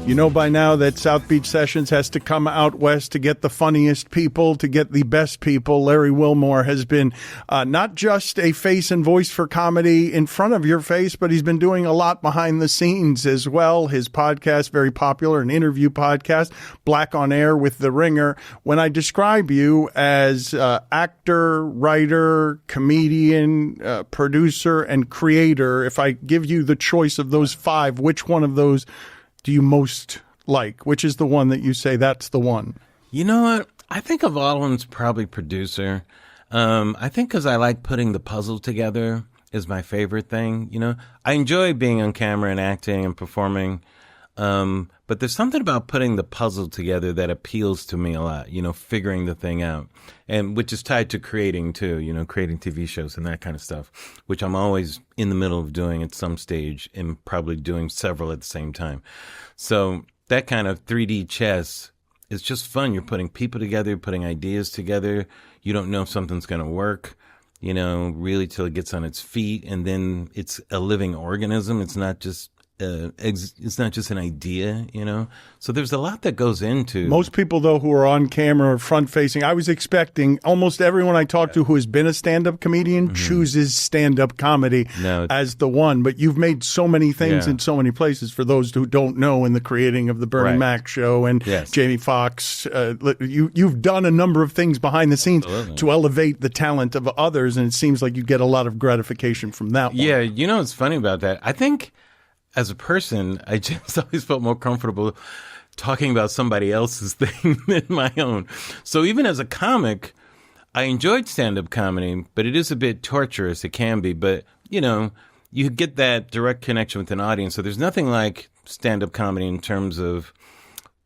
You know by now that South Beach Sessions has to come out west to get the funniest people, to get the best people. Larry Wilmore has been not just a face and voice for comedy in front of your face, but he's been doing a lot behind the scenes as well. His podcast, very popular, an interview podcast, Black on Air with The Ringer. When I describe you as actor, writer, comedian, producer, and creator, if I give you the choice of those five, which one of those do you most like? Which is the one that you say that's the one? You know what? I think of all of them, it's probably producer. I think because I like putting the puzzle together is my favorite thing. You know, I enjoy being on camera and acting and performing. But there's something about putting the puzzle together that appeals to me a lot, you know, figuring the thing out, and which is tied to creating too, you know, creating TV shows and that kind of stuff, which I'm always in the middle of doing at some stage and probably doing several at the same time. So that kind of 3D chess is just fun. You're putting people together, putting ideas together. You don't know if something's going to work, you know, really till it gets on its feet. And then it's a living organism. It's not just an idea, you know? So there's a lot that goes into... Most people, though, who are on camera or front-facing, I was expecting almost everyone I talk to who has been a stand-up comedian chooses stand-up comedy as the one. But you've made so many things in so many places. For those who don't know, in the creating of the Bernie Mac show and Jamie Foxx, you've done a number of things behind the scenes to elevate the talent of others, and it seems like you get a lot of gratification from that one. Yeah, you know what's funny about that? I think... as a person, I just always felt more comfortable talking about somebody else's thing than my own. So even as a comic, I enjoyed stand-up comedy, but it is a bit torturous. It can be. But, you know, you get that direct connection with an audience. So there's nothing like stand-up comedy in terms of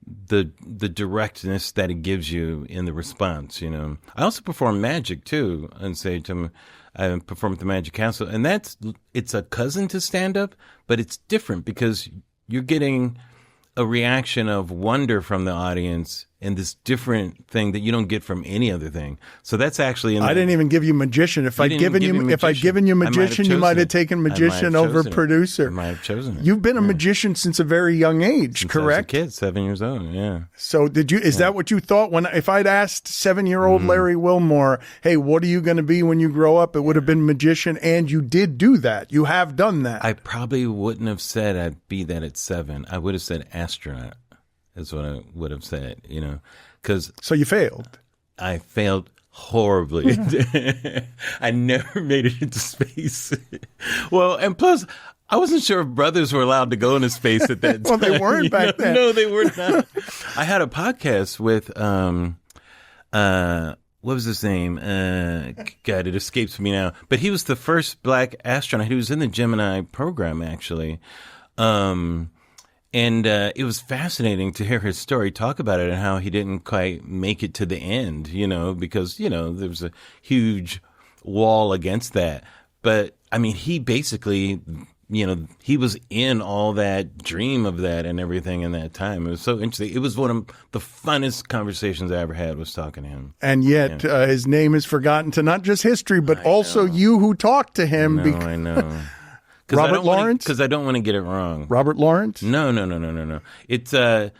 the directness that it gives you in the response, you know. I also perform magic, too, on stage. I perform at the Magic Castle, and it's a cousin to stand-up, but it's different because you're getting a reaction of wonder from the audience and this different thing that you don't get from any other thing. So that's actually... I didn't even give you magician. If I'd given you magician, you might have taken magician over producer. I might have chosen it. You've been a magician since a very young age, since correct? I was a kid, 7 years old, yeah. So is that what you thought? If I'd asked 7-year-old Larry Wilmore, hey, what are you going to be when you grow up? It would have been magician, and you did do that. You have done that. I probably wouldn't have said I'd be that at 7. I would have said astronaut. Is what I would have said, you know, because... So you failed. I failed horribly. I never made it into space. Well, and plus, I wasn't sure if brothers were allowed to go into space at that time. Well, they weren't back then. No, they were not. I had a podcast with, what was his name? God, it escapes me now. But he was the first black astronaut. He was in the Gemini program, actually. And it was fascinating to hear his story, talk about it, and how he didn't quite make it to the end, you know, because, you know, there was a huge wall against that. But, I mean, he basically, you know, he was in all that dream of that and everything in that time. It was so interesting. It was one of the funnest conversations I ever had, was talking to him. And yet his name is forgotten to not just history, but also you who talked to him. I know. Robert Lawrence? Because I don't want to get it wrong. Robert Lawrence? No. It's the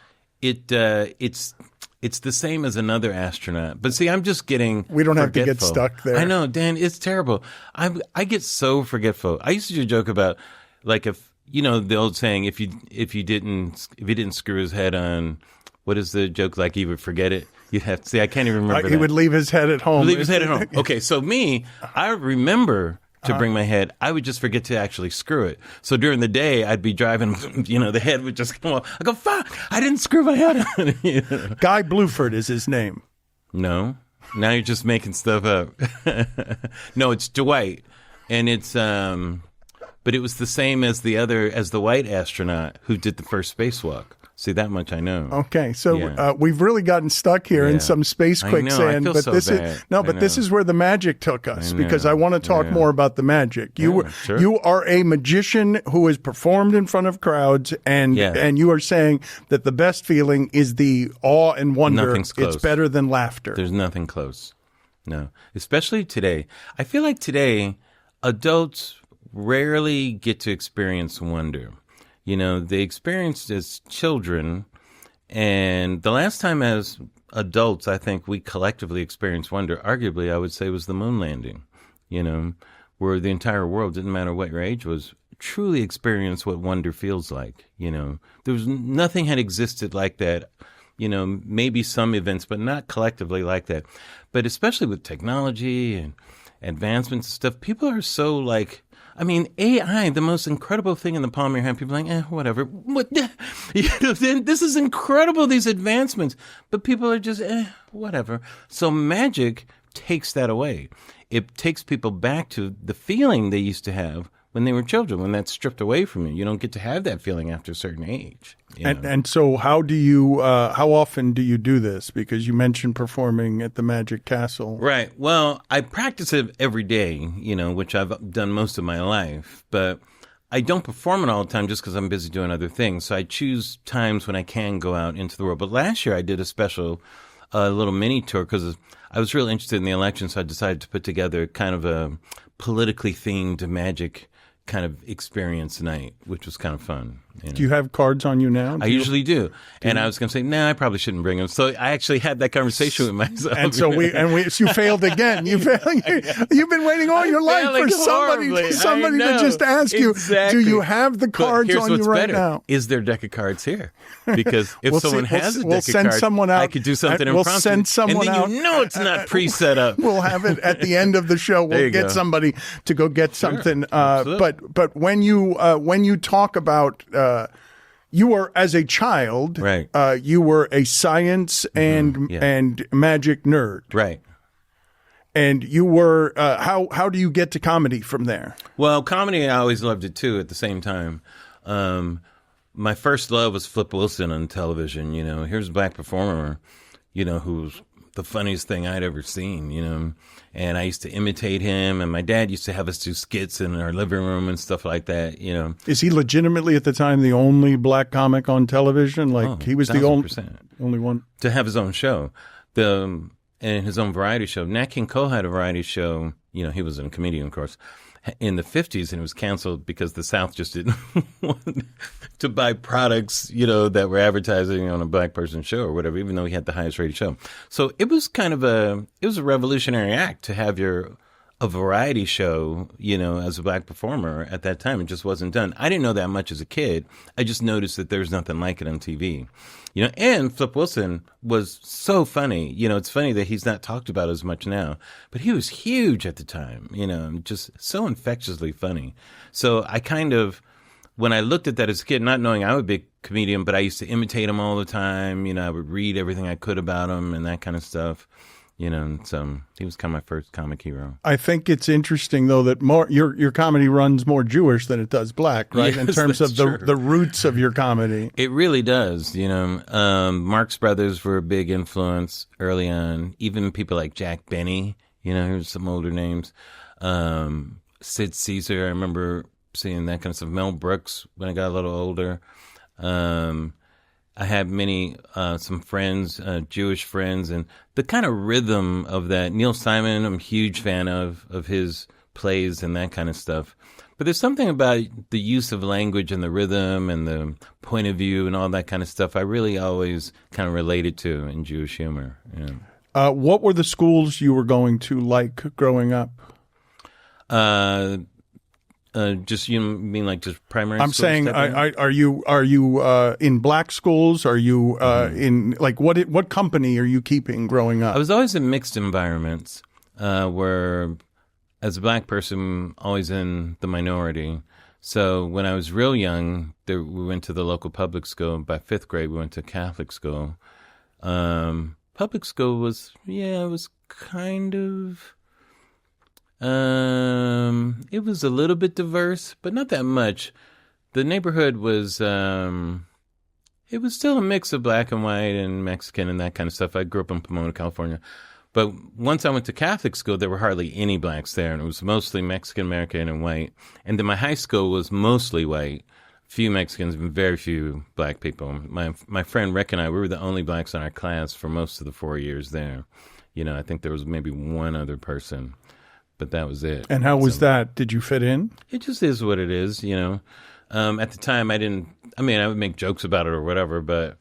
same as another astronaut. But see, I'm just getting We don't forgetful. have to get stuck there. I know, Dan, it's terrible. I get so forgetful. I used to do a joke about, like, if, you know, the old saying, if he didn't screw his head on, what is the joke, like he would forget it? You'd have to see, I can't even remember He would leave his head at home. Leave his head at home. Okay, so me, I remember to bring my head, I would just forget to actually screw it. So during the day, I'd be driving, you know, the head would just come off. I go, fuck, I didn't screw my head on. You know? Guy Bluford is his name. No. Now you're just making stuff up. No, it's Dwight. And it's, but it was the same as the white astronaut who did the first spacewalk. See, that much I know. Okay, so we've really gotten stuck here in some space quicksand. But this is where the magic took us, because I want to talk more about the magic. You are a magician who has performed in front of crowds, and you are saying that the best feeling is the awe and wonder. Nothing's close. It's better than laughter. There's nothing close. No, especially today. I feel like today adults rarely get to experience wonder. They experienced as children, and the last time as adults, I think we collectively experienced wonder, arguably, I would say, was the moon landing, where the entire world, didn't matter what your age was, truly experienced what wonder feels like. There was nothing had existed like that. Maybe some events, but not collectively like that. But especially with technology and advancements and stuff, people are so AI, the most incredible thing in the palm of your hand. People are like, whatever. What? This is incredible, these advancements. But people are just, whatever. So magic takes that away. It takes people back to the feeling they used to have when they were children. When that's stripped away from you, you don't get to have that feeling after a certain age. And so how often do you do this? Because you mentioned performing at the Magic Castle. Right. Well, I practice it every day, which I've done most of my life. But I don't perform it all the time just because I'm busy doing other things. So I choose times when I can go out into the world. But last year I did a special little mini tour because I was really interested in the election. So I decided to put together kind of a politically themed magic kind of experience night, which was kind of fun. Do you have cards on you now? I usually do. And I was going to say, I probably shouldn't bring them. So I actually had that conversation with myself. And so you failed again. You've been waiting all your life for somebody to just ask you, do you have the cards on you right now? Is there a deck of cards here? Because if someone has a deck of cards, someone out. I could do something impromptu. We'll send someone out. And then it's not pre-set up. We'll have it at the end of the show. We'll get somebody to go get something. But when you talk about you were, as a child, right. You were a science and magic nerd. Right. And you were, how do you get to comedy from there? Well, comedy, I always loved it too at the same time. My first love was Flip Wilson on television. Here's a black performer, who's the funniest thing I'd ever seen, and I used to imitate him, and my dad used to have us do skits in our living room and stuff like that, Is he legitimately at the time the only black comic on television? He was the only one to have his own show, and his own variety show. Nat King Cole had a variety show. He was a comedian, of course, in the 50s, and it was canceled because the South just didn't want to buy products, that were advertising on a black person's show or whatever, even though he had the highest rated show. So it was kind of a revolutionary act to have a variety show, as a black performer at that time. It just wasn't done. I didn't know that much as a kid. I just noticed that there's nothing like it on TV. And Flip Wilson was so funny. It's funny that he's not talked about as much now, but he was huge at the time, just so infectiously funny. So I kind of, when I looked at that as a kid, not knowing I would be a comedian, but I used to imitate him all the time. I would read everything I could about him and that kind of stuff. So he was kind of my first comic hero. I think it's interesting, though, that your comedy runs more Jewish than it does black, right? Yes, in terms of the roots of your comedy. It really does, Marx Brothers were a big influence early on. Even people like Jack Benny, here's some older names. Sid Caesar, I remember seeing that kind of stuff. Mel Brooks when I got a little older. I had some friends, Jewish friends, and the kind of rhythm of that. Neil Simon, I'm a huge fan of his plays and that kind of stuff. But there's something about the use of language and the rhythm and the point of view and all that kind of stuff I really always kind of related to in Jewish humor. What were the schools you were going to like growing up? Just just primary. I'm saying, are you in black schools? Are you in what company are you keeping growing up? I was always in mixed environments, where as a black person, always in the minority. So when I was real young, we went to the local public school. By 5th grade, we went to Catholic school. Public school was kind of. It was a little bit diverse, but not that much. The neighborhood was, it was still a mix of black and white and Mexican and that kind of stuff. I grew up in Pomona, California. But once I went to Catholic school, there were hardly any blacks there, and it was mostly Mexican, American, and white. And then my high school was mostly white, few Mexicans, and very few black people. My friend Rick and I, we were the only blacks in our class for most of the 4 years there. I think there was maybe one other person. But that was it. And how was that? Did you fit in? It just is what it is, At the time, I didn't I mean, I would make jokes about it or whatever, but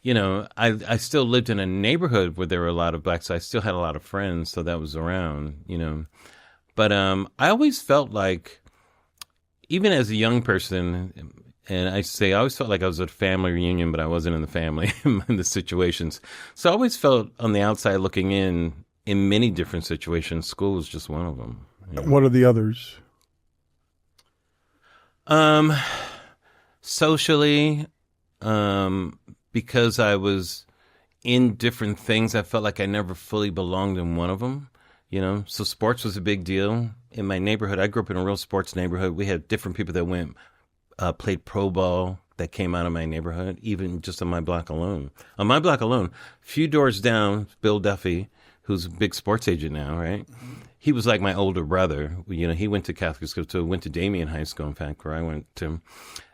I still lived in a neighborhood where there were a lot of blacks, so I still had a lot of friends, so that was around. But I always felt like, even as a young person, and I always felt like I was at a family reunion, but I wasn't in the family in the situations. So I always felt on the outside looking in many different situations. School was just one of them. What are the others? Socially, because I was in different things, I felt like I never fully belonged in one of them. So sports was a big deal in my neighborhood. I grew up in a real sports neighborhood. We had different people that played pro ball that came out of my neighborhood, even just on my block alone. On my block alone, a few doors down, Bill Duffy, who's a big sports agent now, right? He was like my older brother. He went to Catholic school, so went to Damien High School, in fact, where I went to.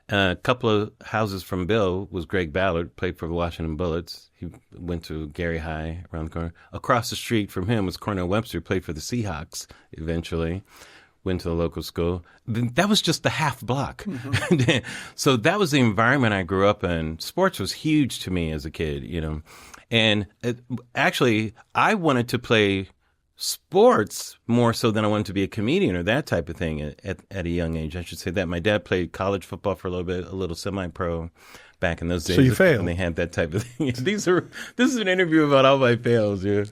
A couple of houses from Bill was Greg Ballard, played for the Washington Bullets. He went to Gary High around the corner. Across the street from him was Cornell Webster, played for the Seahawks eventually. Went to the local school. That was just the half block. Mm-hmm. So that was the environment I grew up in. Sports was huge to me as a kid, And actually, I wanted to play sports more so than I wanted to be a comedian or that type of thing at a young age. I should say that. My dad played college football for a little bit, a little semi-pro back in those days. So you failed. And they had that type of thing. This is an interview about all my fails, yeah.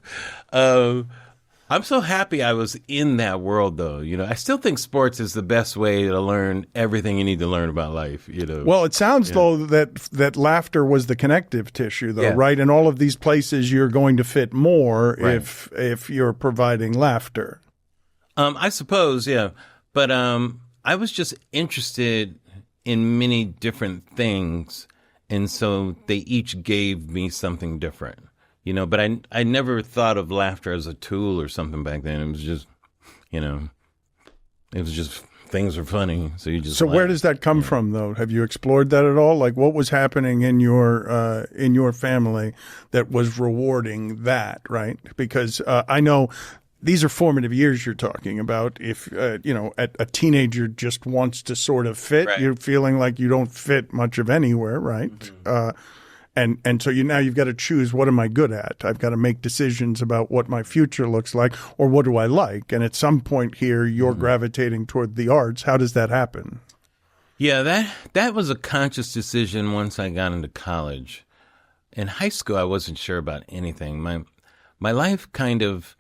I'm so happy I was in that world, though. I still think sports is the best way to learn everything you need to learn about life. Well, it sounds though that laughter was the connective tissue, though, right? In all of these places, you're going to fit more if you're providing laughter. I suppose, yeah. But I was just interested in many different things, and so they each gave me something different. But I never thought of laughter as a tool or something back then. It was just, things are funny, so you just. So laugh. Where does that come from, though? Have you explored that at all? Like, what was happening in your family that was rewarding that, right? Because I know these are formative years you're talking about. If a teenager just wants to sort of fit, right. You're feeling like you don't fit much of anywhere, right? Mm-hmm. And so now you've got to choose, what am I good at? I've got to make decisions about what my future looks like, or what do I like? And at some point here, you're gravitating toward the arts. How does that happen? Yeah, that was a conscious decision once I got into college. In high school, I wasn't sure about anything. My life kind of,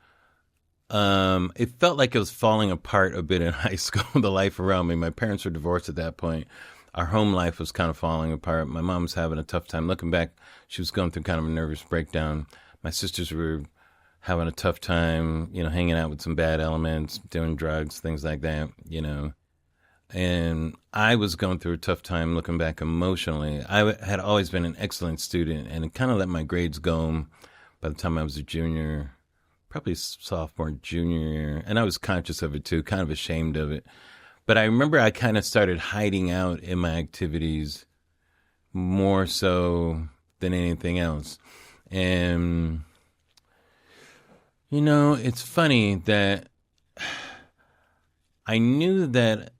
it felt like it was falling apart a bit in high school, the life around me. My parents were divorced at that point. Our home life was kind of falling apart. My mom was having a tough time. Looking back, she was going through kind of a nervous breakdown. My sisters were having a tough time, hanging out with some bad elements, doing drugs, things like that, And I was going through a tough time looking back emotionally. I had always been an excellent student, and it kind of let my grades go by the time I was a junior, probably sophomore, junior year. And I was conscious of it too, kind of ashamed of it. But I remember I kind of started hiding out in my activities more so than anything else. And, it's funny that I knew that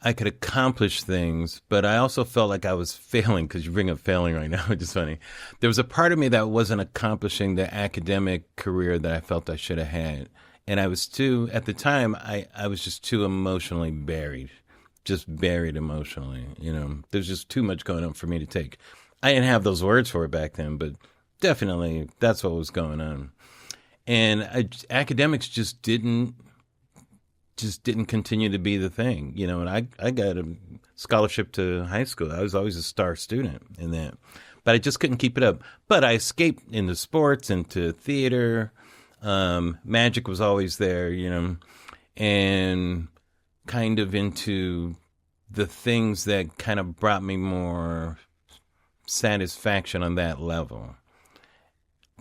I could accomplish things, but I also felt like I was failing, because you bring up failing right now, which is funny. There was a part of me that wasn't accomplishing the academic career that I felt I should have had. And I was at the time, I was just too emotionally buried, just buried emotionally. There's just too much going on for me to take. I didn't have those words for it back then, but definitely that's what was going on. And academics just didn't continue to be the thing, and I got a scholarship to high school. I was always a star student in that, but I just couldn't keep it up. But I escaped into sports, into theater. Magic was always there, and kind of into the things that kind of brought me more satisfaction on that level.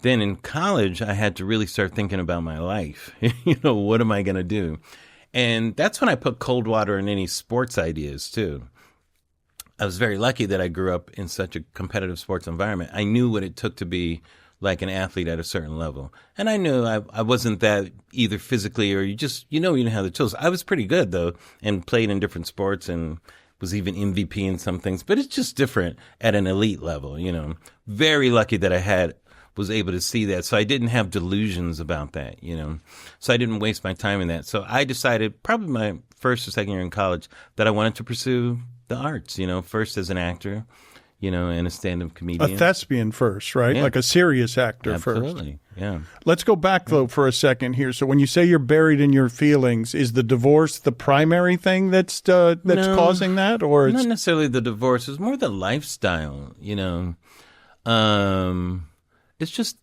Then in college, I had to really start thinking about my life. What am I going to do? And that's when I put cold water in any sports ideas too. I was very lucky that I grew up in such a competitive sports environment. I knew what it took to be like an athlete at a certain level. And I knew I wasn't that either physically, or you didn't have the tools. I was pretty good though, and played in different sports and was even MVP in some things, but it's just different at an elite level, Very lucky that I was able to see that. So I didn't have delusions about that, So I didn't waste my time in that. So I decided probably my first or second year in college that I wanted to pursue the arts, first as an actor, and a stand-up comedian. A thespian first, right? Yeah. Like a serious actor Absolutely. first. Yeah. Let's go back, though, for a second here. So when you say you're buried in your feelings, is the divorce the primary thing that's causing that? Or not necessarily the divorce. It's more the lifestyle, It's just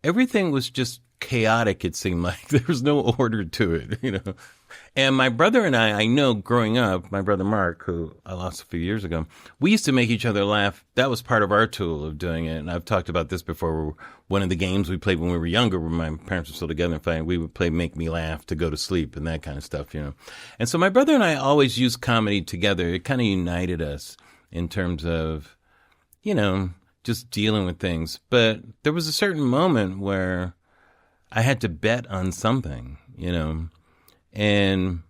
everything was just chaotic, it seemed like. There was no order to it, And my brother and I know growing up, my brother Mark, who I lost a few years ago, we used to make each other laugh. That was part of our tool of doing it. And I've talked about this before. One of the games we played when we were younger, when my parents were still together and fighting, we would play Make Me Laugh to go to sleep and that kind of stuff, And so my brother and I always used comedy together. It kind of united us in terms of, just dealing with things. But there was a certain moment where I had to bet on something, and,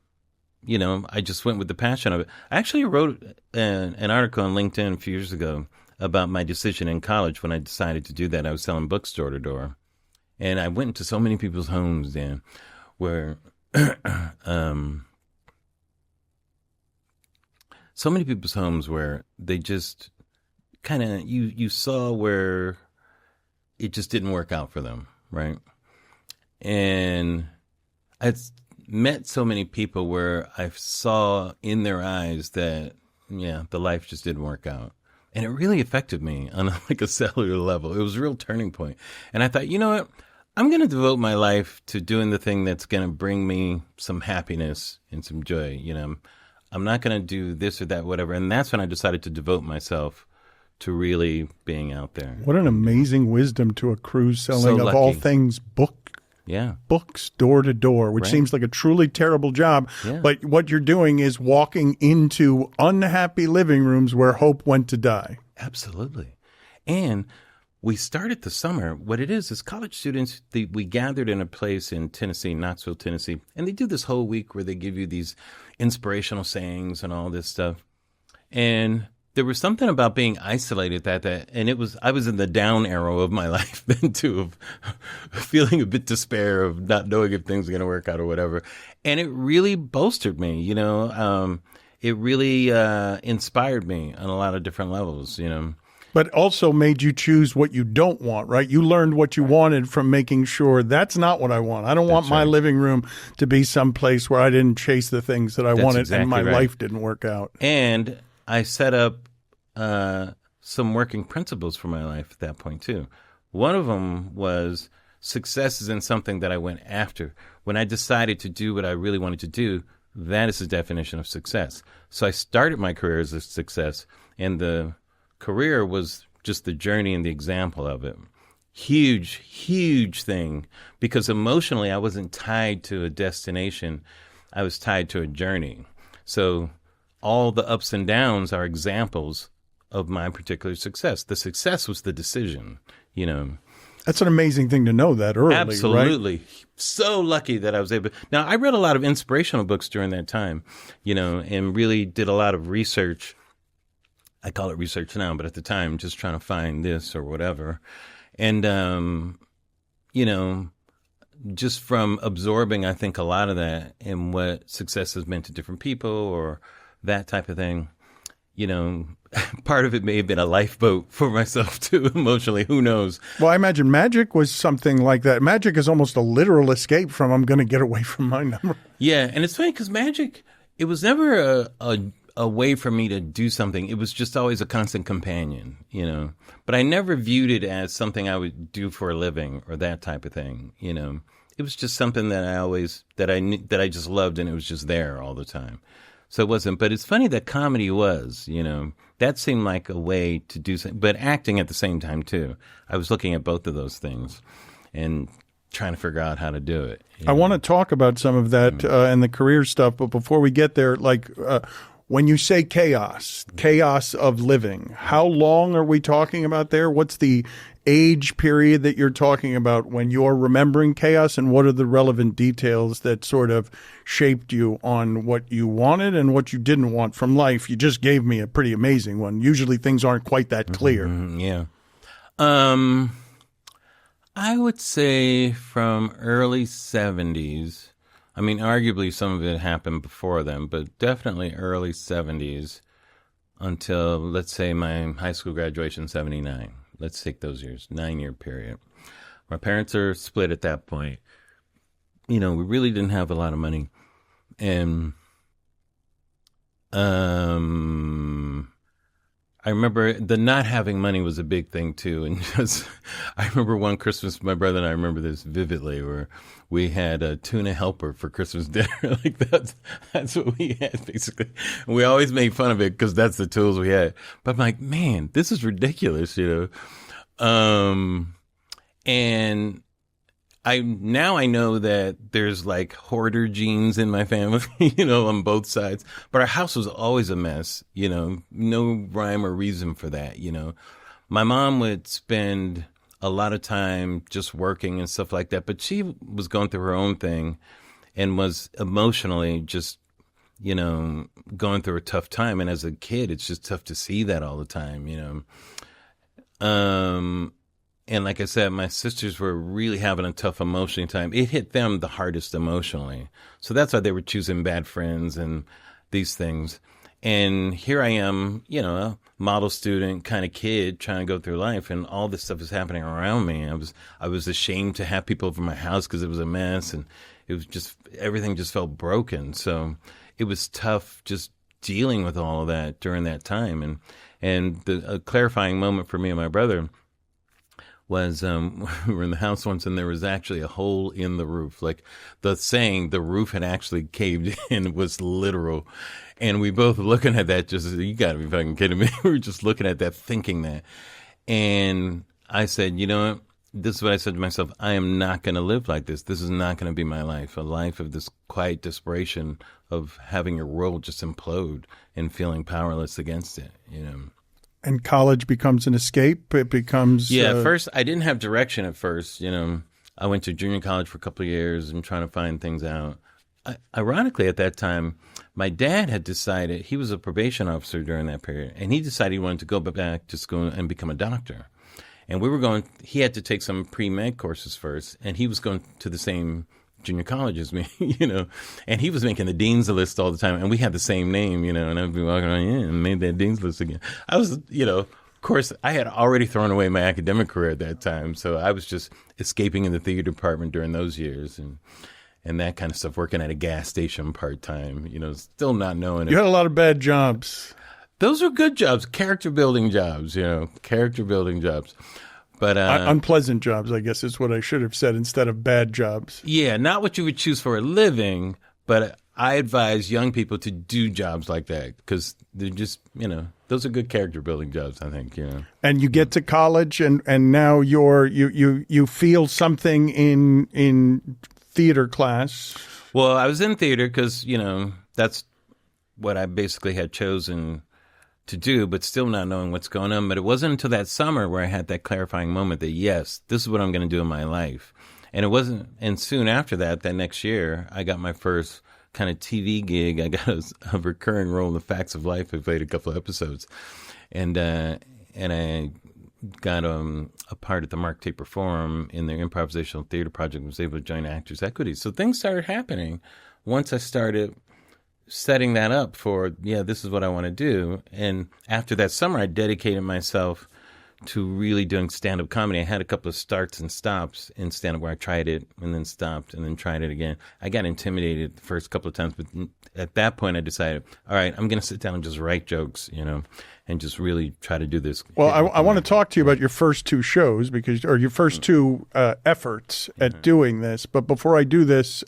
I just went with the passion of it. I actually wrote an article on LinkedIn a few years ago about my decision in college when I decided to do that. I was selling books door to door. And I went into so many people's homes, Dan, where so many people's homes where they just kind of, you saw where it just didn't work out for them, right? And I met so many people where I saw in their eyes that, the life just didn't work out. And it really affected me on like a cellular level. It was a real turning point. And I thought, you know what? I'm going to devote my life to doing the thing that's going to bring me some happiness and some joy. I'm not going to do this or that, whatever. And that's when I decided to devote myself to really being out there. What an amazing wisdom to accrue selling, of all things, books door to door, which seems like a truly terrible job. Yeah. But what you're doing is walking into unhappy living rooms where hope went to die. Absolutely. And we started the summer. What it is college students, we gathered in a place in Tennessee, Knoxville, Tennessee, and they do this whole week where they give you these inspirational sayings and all this stuff. And there was something about being isolated and I was in the down arrow of my life then too, of feeling a bit despair of not knowing if things are going to work out or whatever. And it really bolstered me, it really inspired me on a lot of different levels, But also made you choose what you don't want, right? You learned what you wanted from making sure that's not what I want. I don't want my living room to be someplace where I didn't chase the things that I wanted and my life didn't work out. And I set up some working principles for my life at that point too. One of them was success is in something that I went after. When I decided to do what I really wanted to do, that is the definition of success. So I started my career as a success, and the career was just the journey and the example of it. Huge, huge thing, because emotionally I wasn't tied to a destination. I was tied to a journey. So all the ups and downs are examples of my particular success. The success was the decision, That's an amazing thing to know that early, Absolutely. Right? So lucky that I was able. Now, I read a lot of inspirational books during that time, and really did a lot of research. I call it research now, but at the time, just trying to find this or whatever. And, just from absorbing, I think, a lot of that and what success has meant to different people or that type of thing, part of it may have been a lifeboat for myself too, emotionally. Who knows? Well, I imagine magic was something like that. Magic is almost a literal escape from I'm going to get away from my number. Yeah, and it's funny because magic, it was never a way for me to do something. It was just always a constant companion, But I never viewed it as something I would do for a living or that type of thing, It was just something that I just loved, and it was just there all the time. So it wasn't. But it's funny that comedy was, that seemed like a way to do something. But acting at the same time, too. I was looking at both of those things and trying to figure out how to do it. I want to talk about some of that and the career stuff. But before we get there, When you say chaos of living, how long are we talking about there? What's the age period that you're talking about when you're remembering chaos, and what are the relevant details that sort of shaped you on what you wanted and what you didn't want from life? You just gave me a pretty amazing one. Usually things aren't quite that clear. Yeah. I would say from early 70s. I mean, arguably some of it happened before then, but definitely early 70s until, let's say, my high school graduation, 79. Let's take those years, 9-year period. My parents are split at that point. We really didn't have a lot of money. And I remember the not having money was a big thing too. And I remember one Christmas, my brother and I remember this vividly, where we had a tuna helper for Christmas dinner. Like that's what we had basically. And we always made fun of it because that's the tools we had. But I'm like, man, this is ridiculous, and I know that there's like hoarder genes in my family, on both sides. But our house was always a mess, no rhyme or reason for that, My mom would spend a lot of time just working and stuff like that, but she was going through her own thing and was emotionally just, going through a tough time. And as a kid, it's just tough to see that all the time, And like I said, my sisters were really having a tough emotional time. It hit them the hardest emotionally. So that's why they were choosing bad friends and these things. And here I am, a model student kind of kid trying to go through life, and all this stuff is happening around me. I was ashamed to have people over my house because it was a mess, and it was just, everything just felt broken. So it was tough just dealing with all of that during that time. And a clarifying moment for me and my brother was we were in the house once, and there was actually a hole in the roof. Like the roof had actually caved in was literal. And we both looking at that, just, you got to be fucking kidding me. We were just looking at that, thinking that. And I said, you know what? This is what I said to myself. I am not going to live like this. This is not going to be my life. A life of this quiet desperation of having your world just implode and feeling powerless against it, And college becomes an escape. It becomes... Yeah, at first, I didn't have direction at first. I went to junior college for a couple of years and trying to find things out. Ironically, at that time, my dad had decided, he was a probation officer during that period, and he decided he wanted to go back to school and become a doctor. And he had to take some pre-med courses first, and he was going to the same junior college as me, and he was making the dean's list all the time, and we had the same name, and I'd be walking around, and made that dean's list again. I was, of course, I had already thrown away my academic career at that time, so I was just escaping in the theater department during those years, and that kind of stuff, working at a gas station part-time, still not knowing it. You had a lot of bad jobs. Those were good jobs, character-building jobs, character-building jobs. But unpleasant jobs, I guess, is what I should have said instead of bad jobs. Yeah, not what you would choose for a living, but I advise young people to do jobs like that because they're just, those are good character-building jobs, I think, And you get to college, and now you feel something in theater class. Well, I was in theater because, that's what I basically had chosen to do, but still not knowing what's going on. But it wasn't until that summer where I had that clarifying moment that, yes, this is what I'm going to do in my life. And it wasn't, and soon after that next year, I got my first kind of TV gig. I got a recurring role in The Facts of Life. I played a couple of episodes. And I got a part at the Mark Taper Forum in their improvisational theater project and was able to join Actors Equity. So things started happening once I started setting that up for, this is what I want to do. And after that summer, I dedicated myself to really doing stand-up comedy. I had a couple of starts and stops in stand-up where I tried it and then stopped and then tried it again. I got intimidated the first couple of times, but at that point I decided, all right, I'm going to sit down and just write jokes, and just really try to do this. Well, I want to talk to you about your first two shows or your first two efforts at doing this. But before I do this,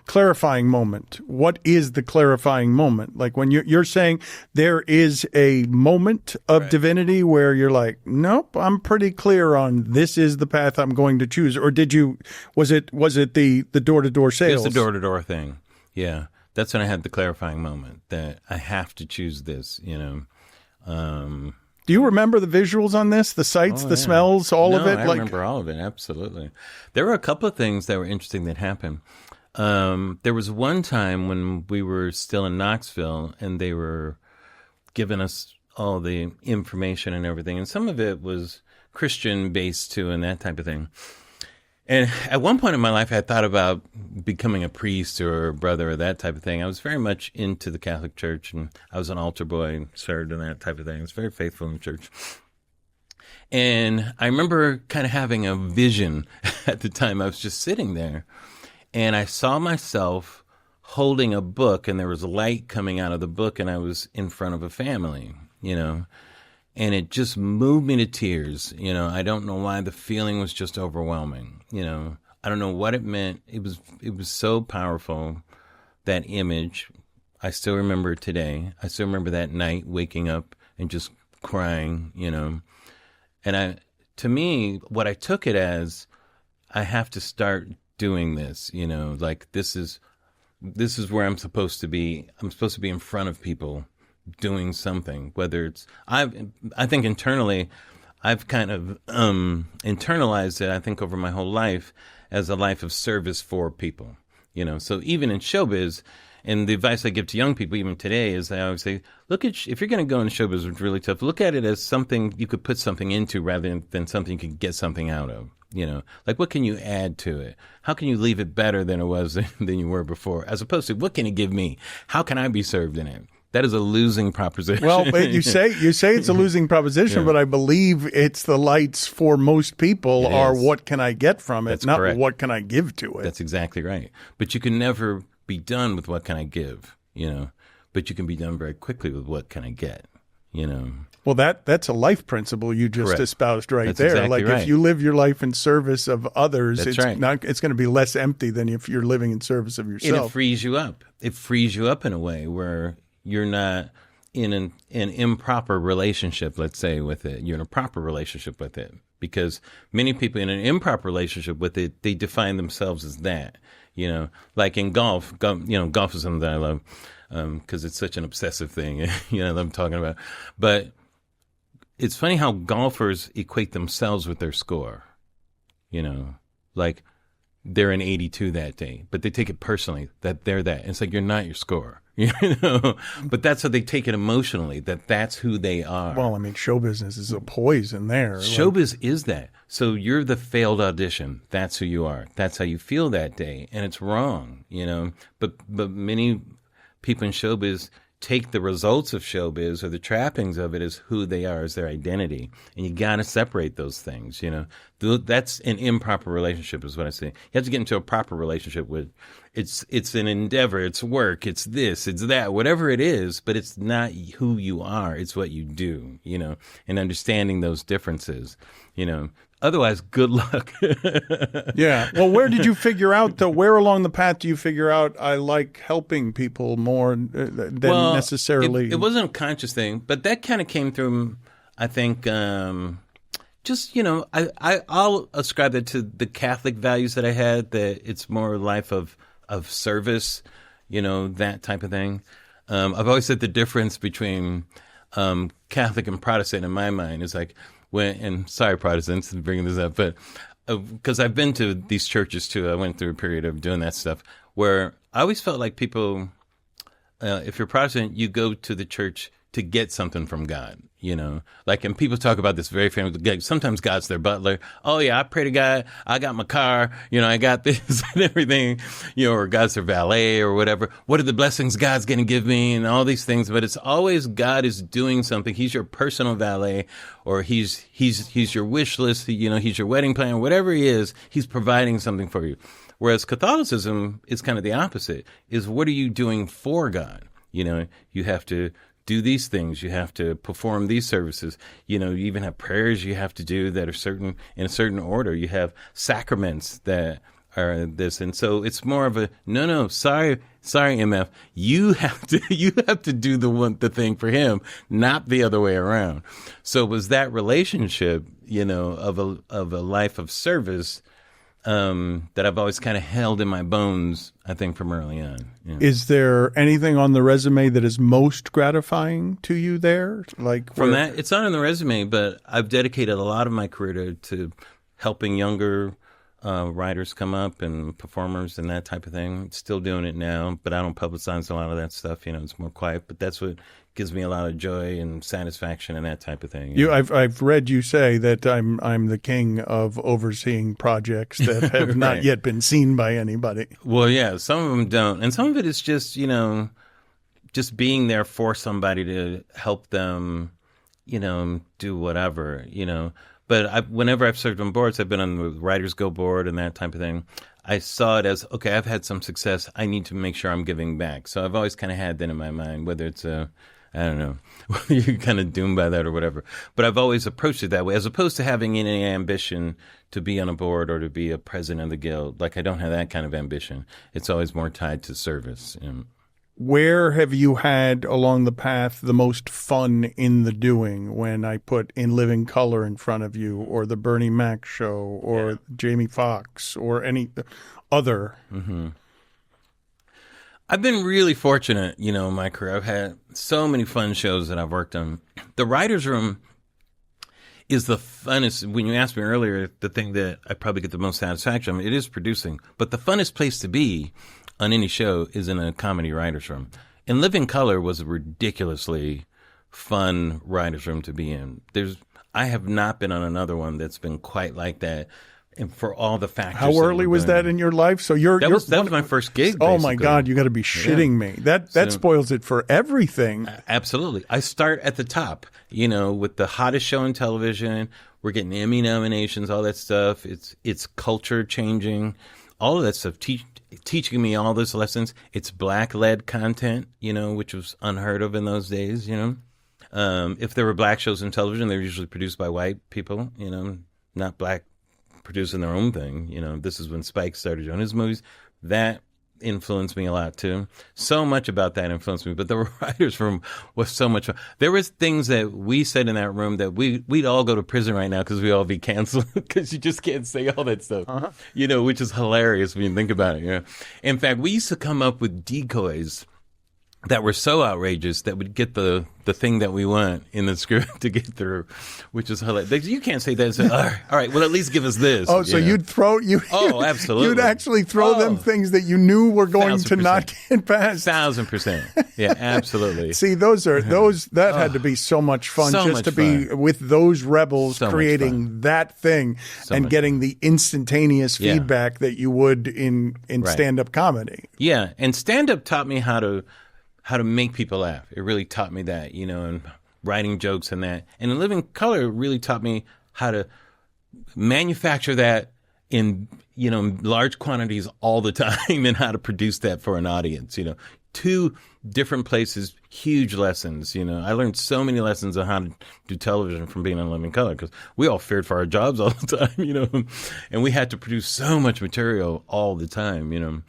clarifying moment. What is the clarifying moment? Like when you're saying there is a moment of divinity where you're like, nope, I'm pretty clear on this is the path I'm going to choose. Or was it the door-to-door sales? It's the door-to-door thing. Yeah. that's when I had the clarifying moment that I have to choose this, Do you remember the visuals on this? The sights, the smells, all of it? I remember all of it, absolutely. There were a couple of things that were interesting that happened. There was one time when we were still in Knoxville, and they were giving us all the information and everything, and some of it was Christian-based too, and that type of thing. And at one point in my life, I had thought about becoming a priest or a brother or that type of thing. I was very much into the Catholic Church, and I was an altar boy and served in that type of thing. I was very faithful in the church. And I remember kind of having a vision at the time. I was just sitting there, and I saw myself holding a book, and there was light coming out of the book, and I was in front of a family, and it just moved me to tears. I don't know why. The feeling was just overwhelming. I don't know what it meant. It was so powerful, that image. I still remember it today. I still remember that night waking up and just crying, And to me, what I took it as, I have to start doing this, like this is where I'm supposed to be. I'm supposed to be in front of people doing something, whether it's, I think internally, I've kind of internalized it, I think, over my whole life as a life of service for people, So even in showbiz, and the advice I give to young people even today is I always say, if you're going to go into showbiz, it's really tough, look at it as something you could put something into rather than something you could get something out of. Like what can you add to it? How can you leave it better than it was than you were before? As opposed to what can it give me? How can I be served in it? That is a losing proposition. Well, but you say it's a losing proposition, but I believe it's the lights for most people are what can I get from it, not correct. What can I give to it. That's exactly right. But you can never be done with what can I give, but you can be done very quickly with what can I get, Well, that's a life principle you just correct. Espoused right that's there. Exactly like right. If you live your life in service of others, that's it's right. it's going to be less empty than if you're living in service of yourself. And it frees you up. It frees you up in a way where you're not in an improper relationship, let's say, with it. You're in a proper relationship with it. Because many people in an improper relationship with it, they define themselves as that. Like in golf is something that I love because it's such an obsessive thing, that I'm talking about. But it's funny how golfers equate themselves with their score, like they're an 82 that day, but they take it personally that they're that. And it's like, you're not your score. But that's how they take it emotionally, that's who they are. Well, I mean, show business is a poison there. Showbiz is that. So you're the failed audition. That's who you are. That's how you feel that day. And it's wrong, But many people in showbiz take the results of showbiz or the trappings of it as who they are, as their identity. And you got to separate those things, That's an improper relationship is what I say. You have to get into a proper relationship with it's an endeavor, it's work, it's this, it's that, whatever it is, but it's not who you are, it's what you do, and understanding those differences, Otherwise, good luck. Yeah. Well, where did you figure out, where along the path do you figure out I like helping people more than necessarily? It wasn't a conscious thing, but that kind of came through, I think, I'll ascribe that to the Catholic values that I had, that it's more a life of service, that type of thing. I've always said the difference between Catholic and Protestant in my mind is like, and sorry, Protestants, bringing this up, but because I've been to these churches too, I went through a period of doing that stuff where I always felt like people, if you're Protestant, you go to the church to get something from God, like, and people talk about this very famous, sometimes God's their butler. Oh yeah, I pray to God, I got my car, I got this and everything, or God's their valet or whatever. What are the blessings God's going to give me and all these things? But it's always God is doing something. He's your personal valet, or he's your wish list, he's your wedding planner, whatever he is, he's providing something for you. Whereas Catholicism is kind of the opposite, is what are you doing for God? You have to do these things. You have to perform these services. You even have prayers you have to do that are in a certain order. You have sacraments that are this. And so it's more of a, no, sorry, MF. You have to do the thing for him, not the other way around. So it was that relationship, of a life of service that I've always kind of held in my bones, I think, from early on. Yeah. Is there anything on the resume that is most gratifying to you there? Like From that, it's not on the resume, but I've dedicated a lot of my career to helping younger writers come up and performers and that type of thing. Still doing it now, but I don't publicize a lot of that stuff. It's more quiet, but that's what gives me a lot of joy and satisfaction and that type of thing. I've read you say that I'm the king of overseeing projects that have Right. not yet been seen by anybody. Well, yeah, some of them don't, and some of it is just just being there for somebody to help them, do whatever, But whenever I've served on boards, I've been on the Writers Go board and that type of thing. I saw it as, okay, I've had some success. I need to make sure I'm giving back. So I've always kind of had that in my mind, whether it's I don't know, you're kind of doomed by that or whatever. But I've always approached it that way, as opposed to having any ambition to be on a board or to be a president of the guild. Like, I don't have that kind of ambition. It's always more tied to service. Where have you had along the path the most fun in the doing when I put In Living Color in front of you, or the Bernie Mac show, or Jamie Foxx, or any other? Mm-hmm. I've been really fortunate, in my career. I've had so many fun shows that I've worked on. The writer's room is the funnest. When you asked me earlier, the thing that I probably get the most satisfaction, it is producing. But the funnest place to be on any show is in a comedy writer's room. And Living Color was a ridiculously fun writer's room to be in. I have not been on another one that's been quite like that. And for all the factors. How early was that in your life? So that was my first gig. Oh my God, you got to be shitting me. That spoils it for everything. Absolutely. I start at the top, with the hottest show on television. We're getting Emmy nominations, all that stuff. It's culture changing, all of that stuff. Teaching me all those lessons. It's black-led content, which was unheard of in those days. If there were black shows on television, they were usually produced by white people. Not black producing their own thing. This is when Spike started doing his movies. That influenced me a lot too. So much about that influenced me. But the writers' room was so much fun. There was things that we said in that room that we'd all go to prison right now because we'd all be canceled because you just can't say all that stuff. Which is hilarious when you think about it. In fact, we used to come up with decoys that were so outrageous that would get the thing that we want in the script to get through, which is hilarious. You can't say that and say, all right, well, at least give us this. Oh, so you'd throw you? Oh, absolutely. You'd actually throw them things that you knew were going to not get past. 1,000%. Yeah, absolutely. See, that had to be so much fun to be with those rebels creating that thing and getting the instantaneous feedback that you would in stand-up comedy. Yeah, and stand-up taught me how to make people laugh. It really taught me that, and writing jokes and that. And In Living Color really taught me how to manufacture that in, large quantities all the time and how to produce that for an audience, 2 different places, huge lessons, I learned so many lessons on how to do television from being on Living Color because we all feared for our jobs all the time, and we had to produce so much material all the time,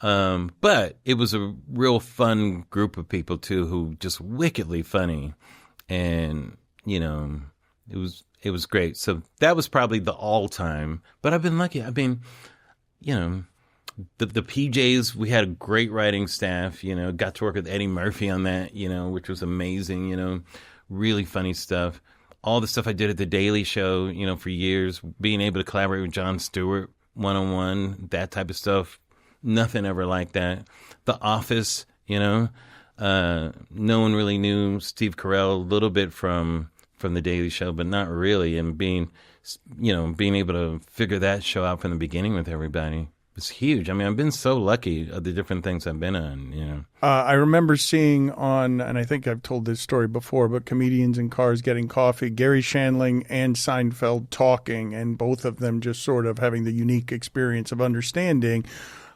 But it was a real fun group of people too, who just wickedly funny, and it was great. So that was probably the all time. But I've been lucky. I mean, the PJs, we had a great writing staff. Got to work with Eddie Murphy on that. Which was amazing. Really funny stuff. All the stuff I did at the Daily Show. For years, being able to collaborate with Jon Stewart one-on-one, that type of stuff. Nothing ever like that. The Office, no one really knew Steve Carell, a little bit from The Daily Show, but not really. And being able to figure that show out from the beginning with everybody was huge. I mean, I've been so lucky of the different things I've been on, I remember seeing on, and I think I've told this story before, but Comedians in Cars Getting Coffee, Gary Shandling and Seinfeld talking, and both of them just sort of having the unique experience of understanding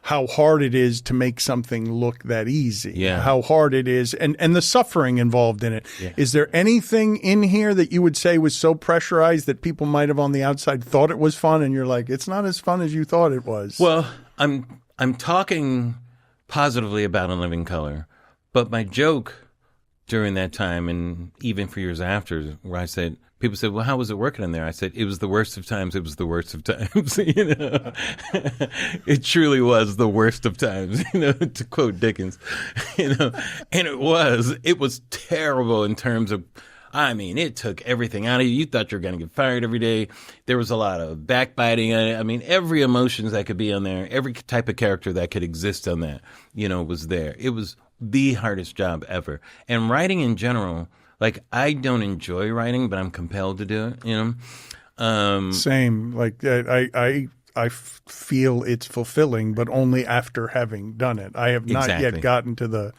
how hard it is to make something look that easy. Yeah. How hard it is, and the suffering involved in it. Yeah. Is there anything in here that you would say was so pressurized that people might have on the outside thought it was fun, and you're like, it's not as fun as you thought it was? Well, I'm talking positively about In Living Color, but my joke during that time, and even for years after, where I said, people said, well, how was it working in there? I said, it was the worst of times. It was the worst of times. It truly was the worst of times, to quote Dickens, and it was terrible in terms of, it took everything out of you. You thought you were going to get fired every day. There was a lot of backbiting. Every emotions that could be on there, every type of character that could exist on that, was there. It was the hardest job ever. And writing in general, like, I don't enjoy writing, but I'm compelled to do it, Same. Like, I feel it's fulfilling, but only after having done it. I have not yet gotten to the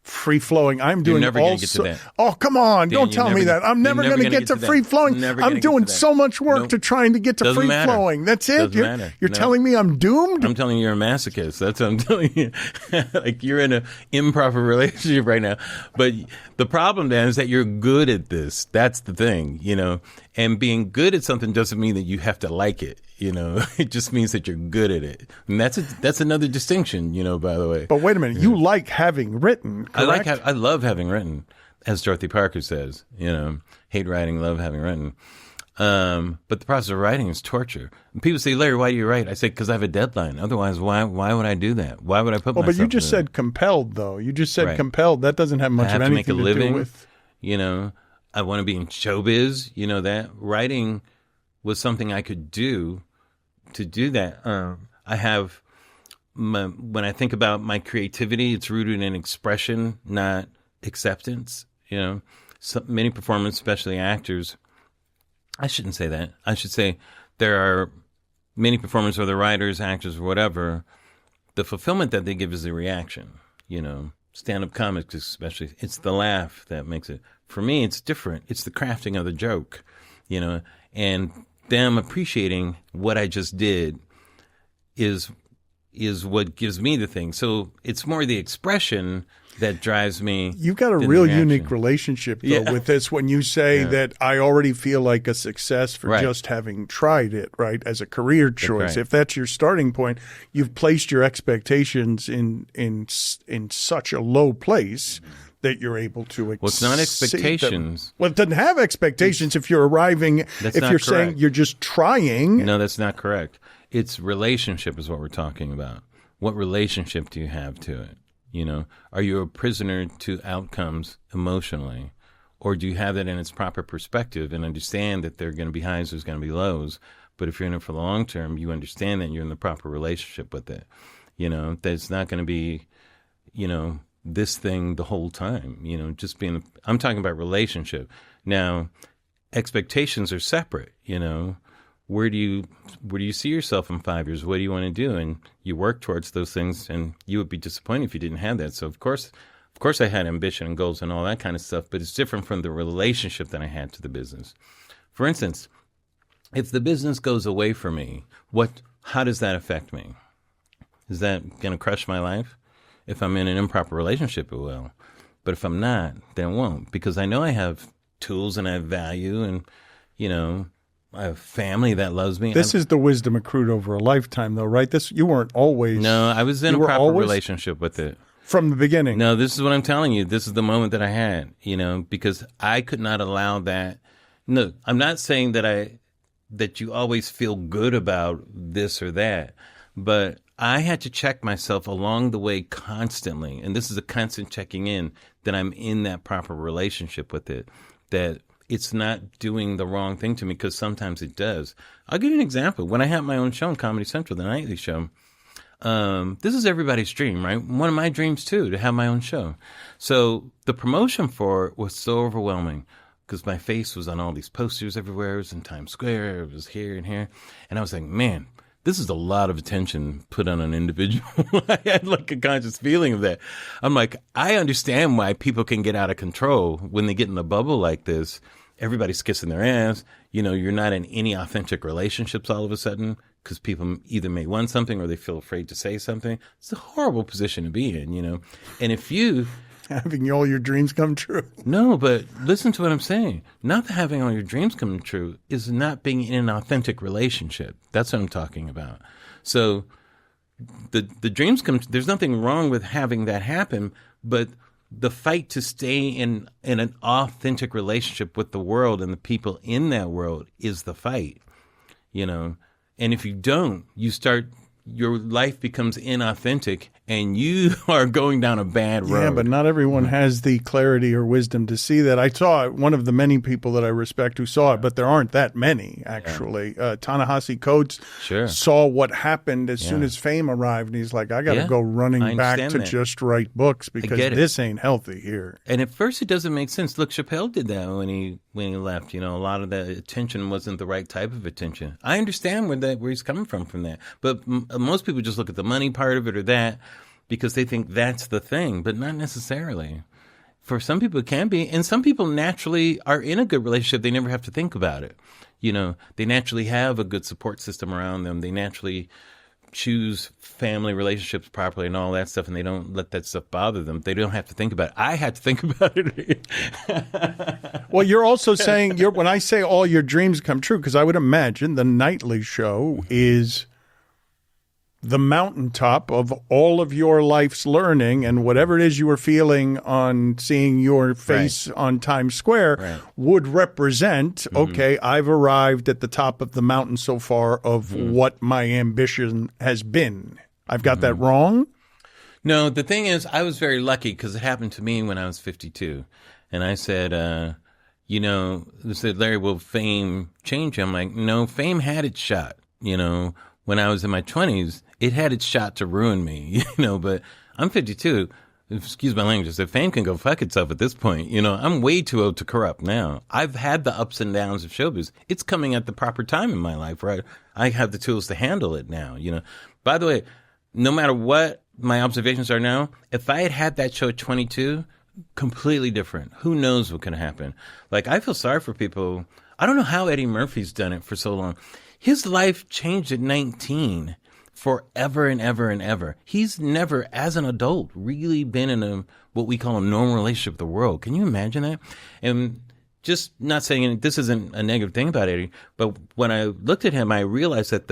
free flowing. I'm doing never gonna get to that. Oh, come on. Dan, don't tell me that. I'm never going to get to free flowing. I'm doing so much work to trying to get to free flowing. That's it. You're telling me I'm doomed? I'm telling you you're a masochist. That's what I'm telling you. Like, you're in an improper relationship right now. But the problem, Dan, is that you're good at this. That's the thing, and being good at something doesn't mean that you have to like it. It just means that you're good at it. And that's another distinction, by the way. But wait a minute. You like having written, correct? I love having written, as Dorothy Parker says, hate writing, love having written. But the process of writing is torture. And people say, Larry, why do you write? I say, because I have a deadline. Otherwise, why would I do that? Why would I put myself But you just said compelled, though. You just said compelled. That doesn't have much of anything to do with. I want to be in showbiz. That writing was something I could do. To do that, I have, when I think about my creativity, it's rooted in expression, not acceptance. So many performers, especially actors, I shouldn't say that. I should say there are many performers, whether writers, actors, or whatever, the fulfillment that they give is the reaction. Stand-up comics especially, it's the laugh that makes it. For me, it's different. It's the crafting of the joke, and them appreciating what I just did is what gives me the thing. So it's more the expression that drives me. You've got a real unique relationship, though, with this when you say that I already feel like a success for just having tried it, right, as a career choice. Right. If that's your starting point, you've placed your expectations in such a low place that you're able to exceed. Well, it's not expectations. Well, it doesn't have expectations if you're arriving, if you're saying you're just trying. No, that's not correct. It's relationship is what we're talking about. What relationship do you have to it? Are you a prisoner to outcomes emotionally? Or do you have that in its proper perspective and understand that there are going to be highs, there's going to be lows? But if you're in it for the long term, you understand that you're in the proper relationship with it. That it's not going to be, this thing the whole time, just being, I'm talking about relationship. Now, expectations are separate, where do you see yourself in 5 years? What do you want to do? And you work towards those things, and you would be disappointed if you didn't have that. So of course I had ambition and goals and all that kind of stuff, but it's different from the relationship that I had to the business. For instance, if the business goes away from me, how does that affect me? Is that going to crush my life? If I'm in an improper relationship, it will. But if I'm not, then it won't. Because I know I have tools and I have value and, I have family that loves me. This is the wisdom accrued over a lifetime, though, right? You weren't always. No, I was in a proper relationship with it. From the beginning. No, this is what I'm telling you. This is the moment that I had, because I could not allow that. No, I'm not saying that you always feel good about this or that, but I had to check myself along the way constantly, and this is a constant checking in, that I'm in that proper relationship with it, that it's not doing the wrong thing to me, because sometimes it does. I'll give you an example. When I had my own show on Comedy Central, the nightly show, this is everybody's dream, right? One of my dreams, too, to have my own show. So the promotion for it was so overwhelming, because my face was on all these posters everywhere. It was in Times Square. It was here and here. And I was like, man, this is a lot of attention put on an individual. I had like a conscious feeling of that. I'm like, I understand why people can get out of control when they get in a bubble like this. Everybody's kissing their ass. You're not in any authentic relationships all of a sudden because people either may want something or they feel afraid to say something. It's a horrible position to be in, And if you... Having all your dreams come true. No, but listen to what I'm saying. Not that having all your dreams come true is not being in an authentic relationship. That's what I'm talking about. So the dreams come, there's nothing wrong with having that happen, but the fight to stay in an authentic relationship with the world and the people in that world is the fight, you know. And if you don't, your life becomes inauthentic and you are going down a bad road. Yeah, but not everyone has the clarity or wisdom to see that. I saw one of the many people that I respect who saw it, but there aren't that many, actually. Ta-Nehisi Coates saw what happened as soon as fame arrived, and he's like, I got to go running back to just write books because this ain't healthy here. And at first it doesn't make sense. Look, Chappelle did that when he left. You know, a lot of that attention wasn't the right type of attention. I understand where he's coming from that. But most people just look at the money part of it or that because they think that's the thing, but not necessarily. For some people it can be, and some people naturally are in a good relationship. They never have to think about it. You know, they naturally have a good support system around them. They naturally choose family relationships properly and all that stuff, and they don't let that stuff bother them. They don't have to think about it. I had to think about it. Well, you're also saying, when I say all your dreams come true, because I would imagine the nightly show is the mountaintop of all of your life's learning, and whatever it is you were feeling on seeing your face on Times Square would represent, okay, I've arrived at the top of the mountain so far of what my ambition has been. I've got that wrong? No, the thing is, I was very lucky because it happened to me when I was 52. And I said, you know, they said, Larry, will fame change you? I'm like, no, fame had its shot, you know. When I was in my 20s, it had its shot to ruin me, you know, but I'm 52. Excuse my language. So fame can go fuck itself at this point. You know, I'm way too old to corrupt now. I've had the ups and downs of showbiz. It's coming at the proper time in my life, right? I have the tools to handle it now, you know. By the way, no matter what my observations are now, if I had that show at 22, completely different. Who knows what can happen? Like, I feel sorry for people. I don't know how Eddie Murphy's done it for so long. His life changed at 19 forever and ever and ever. He's never, as an adult, really been in what we call a normal relationship with the world. Can you imagine that? And just not saying this isn't a negative thing about Eddie, but when I looked at him, I realized that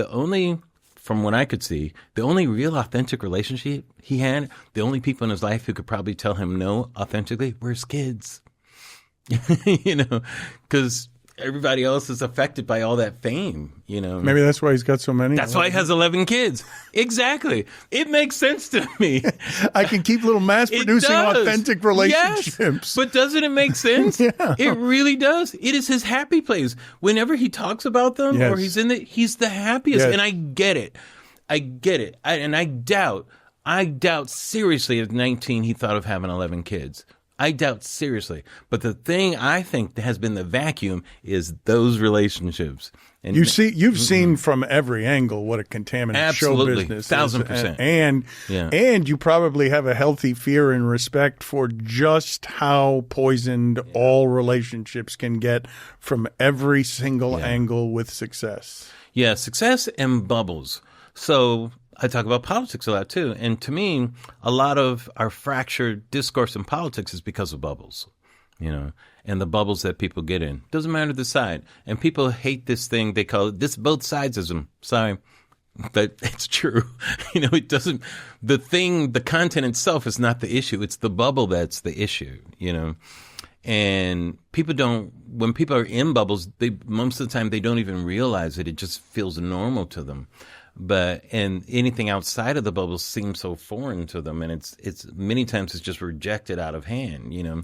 from what I could see, the only real authentic relationship he had, the only people in his life who could probably tell him no authentically were his kids. You know, because everybody else is affected by all that fame, you know. Maybe that's why he's got so many. That's why he has 11 kids. Exactly. It makes sense to me. I can keep little mass-producing authentic relationships. Yes. But doesn't it make sense? Yeah. It really does. It is his happy place. Whenever he talks about them or he's in it, he's the happiest. Yes. And I get it. And I doubt seriously at 19 he thought of having 11 kids. I doubt seriously. But the thing I think that has been the vacuum is those relationships. And you've seen from every angle what a contaminant show business is. 1,000%. And you probably have a healthy fear and respect for just how poisoned all relationships can get from every single angle with success. Yeah, success and bubbles. So I talk about politics a lot too. And to me, a lot of our fractured discourse in politics is because of bubbles, you know, and the bubbles that people get in. Doesn't matter the side. And people hate this thing. They call it this both sidesism. Sorry, but it's true. You know, it doesn't, the content itself is not the issue. It's the bubble that's the issue, you know. And when people are in bubbles, most of the time they don't even realize it. It just feels normal to them. And anything outside of the bubble seems so foreign to them, and it's many times it's just rejected out of hand, you know.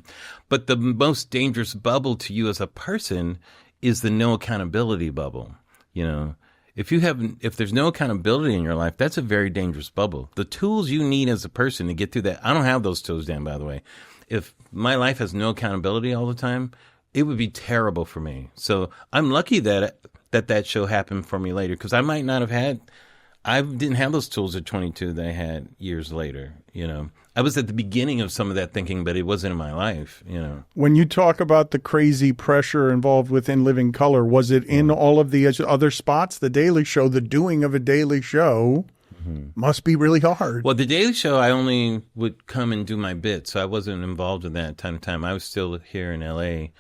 But the most dangerous bubble to you as a person is the no accountability bubble, you know. If there's no accountability in your life, that's a very dangerous bubble. The tools you need as a person to get through that, I don't have those tools, Dan, by the way. If my life has no accountability all the time, it would be terrible for me. So I'm lucky that show happened for me later, because I didn't have those tools at 22 that I had years later, you know. I was at the beginning of some of that thinking, but it wasn't in my life, you know. When you talk about the crazy pressure involved within Living Color, was it in all of the other spots? The Daily Show, the doing of a daily show must be really hard. Well, the Daily Show, I only would come and do my bit, so I wasn't involved in that time to time. I was still here in L.A.,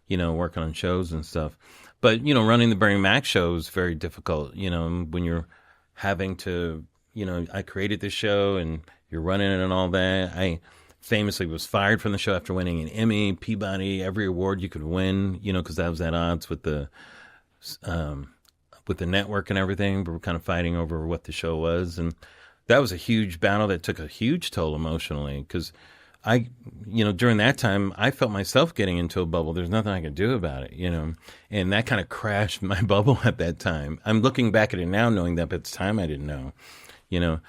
you know, working on shows and stuff. But, you know, running the Bernie Mac show is very difficult, you know, when you're having to, you know, I created this show and you're running it and all that. famously was fired from the show after winning an Emmy, Peabody, every award you could win, because that was at odds with the network and everything. We were kind of fighting over what the show was. And that was a huge battle that took a huge toll emotionally because during that time, I felt myself getting into a bubble. There's nothing I could do about it, and that kind of crashed my bubble at that time. I'm looking back at it now knowing that, but at the time I didn't know.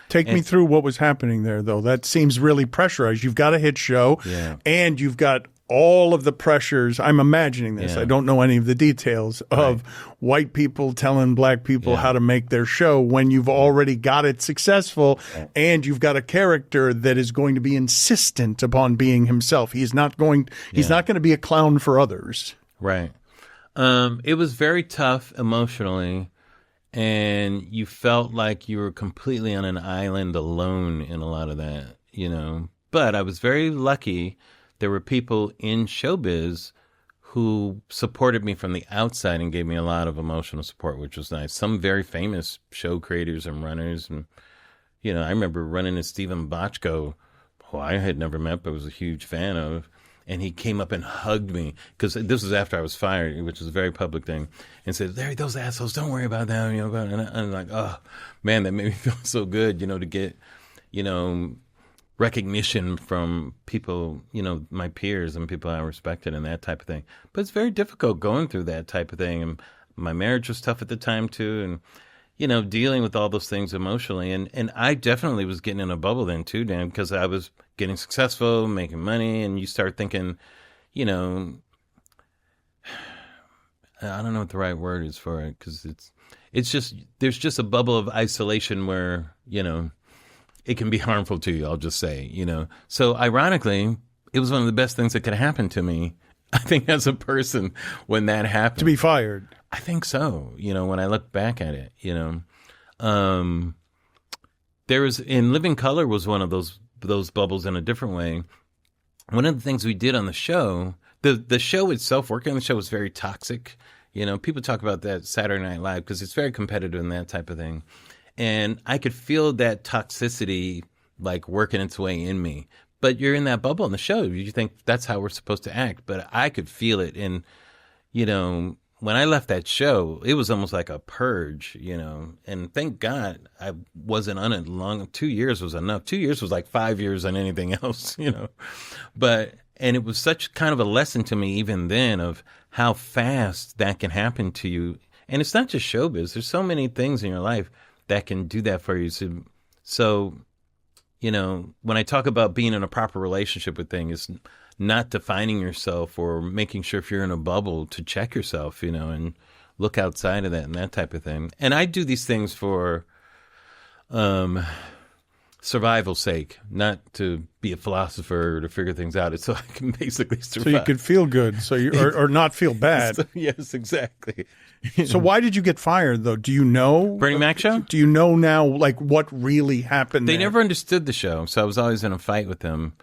Take me through what was happening there, though. That seems really pressurized. You've got a hit show, and you've got all of the pressures. I'm imagining this. I don't know any of the details of white people telling black people how to make their show when you've already got it successful, and you've got a character that is going to be insistent upon being himself. He's not going to be a clown for others. Right. It was very tough emotionally. And you felt like you were completely on an island alone in a lot of that, But I was very lucky. There were people in showbiz who supported me from the outside and gave me a lot of emotional support, which was nice. Some very famous show creators and runners. And, I remember running into Stephen Bochco, who I had never met but was a huge fan of. And he came up and hugged me because this was after I was fired, which was a very public thing, and said, "Larry, those assholes, don't worry about them." And I'm like, oh, man, that made me feel so good, to get, recognition from people, my peers and people I respected and that type of thing. But it's very difficult going through that type of thing. And my marriage was tough at the time, too. And, dealing with all those things emotionally. And I definitely was getting in a bubble then, too, Dan, because I was getting successful, making money. And you start thinking, I don't know what the right word is for it, because it's just, there's just a bubble of isolation where, it can be harmful to you, I'll just say, So ironically, it was one of the best things that could happen to me, I think, as a person when that happened. To be fired. I think so, when I look back at it, there was, in Living Color was one of those bubbles in a different way. One of the things we did on the show, the show itself, working on the show was very toxic. People talk about that Saturday Night Live because it's very competitive and that type of thing. And I could feel that toxicity like working its way in me. But you're in that bubble in the show. You think that's how we're supposed to act. But I could feel it. And, when I left that show, it was almost like a purge, and thank God I wasn't on it long. 2 years was enough. 2 years was like 5 years on anything else, But, and it was such kind of a lesson to me even then of how fast that can happen to you. And it's not just showbiz. There's so many things in your life that can do that for you. So, when I talk about being in a proper relationship with things, it's not defining yourself or making sure if you're in a bubble to check yourself, and look outside of that and that type of thing. And I do these things for survival's sake, not to be a philosopher or to figure things out. It's so I can basically survive. So you could feel good, or not feel bad. Yes, exactly. So why did you get fired, though? Do you know? Bernie Mac show? Do you know now, like, what really happened They there? never understood the show, so I was always in a fight with them.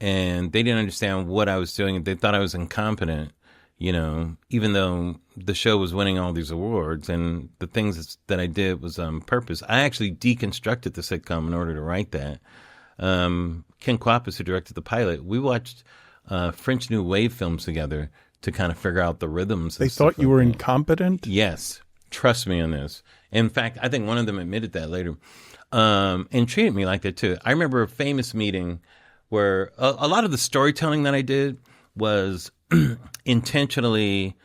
And they didn't understand what I was doing. They thought I was incompetent, even though the show was winning all these awards. And the things that I did was on purpose. I actually deconstructed the sitcom in order to write that. Ken Kwapis, who directed the pilot, we watched French New Wave films together to kind of figure out the rhythms. They thought you were incompetent? Yes. Trust me on this. In fact, I think one of them admitted that later. And treated me like that, too. I remember a famous meeting where a lot of the storytelling that I did was intentionally,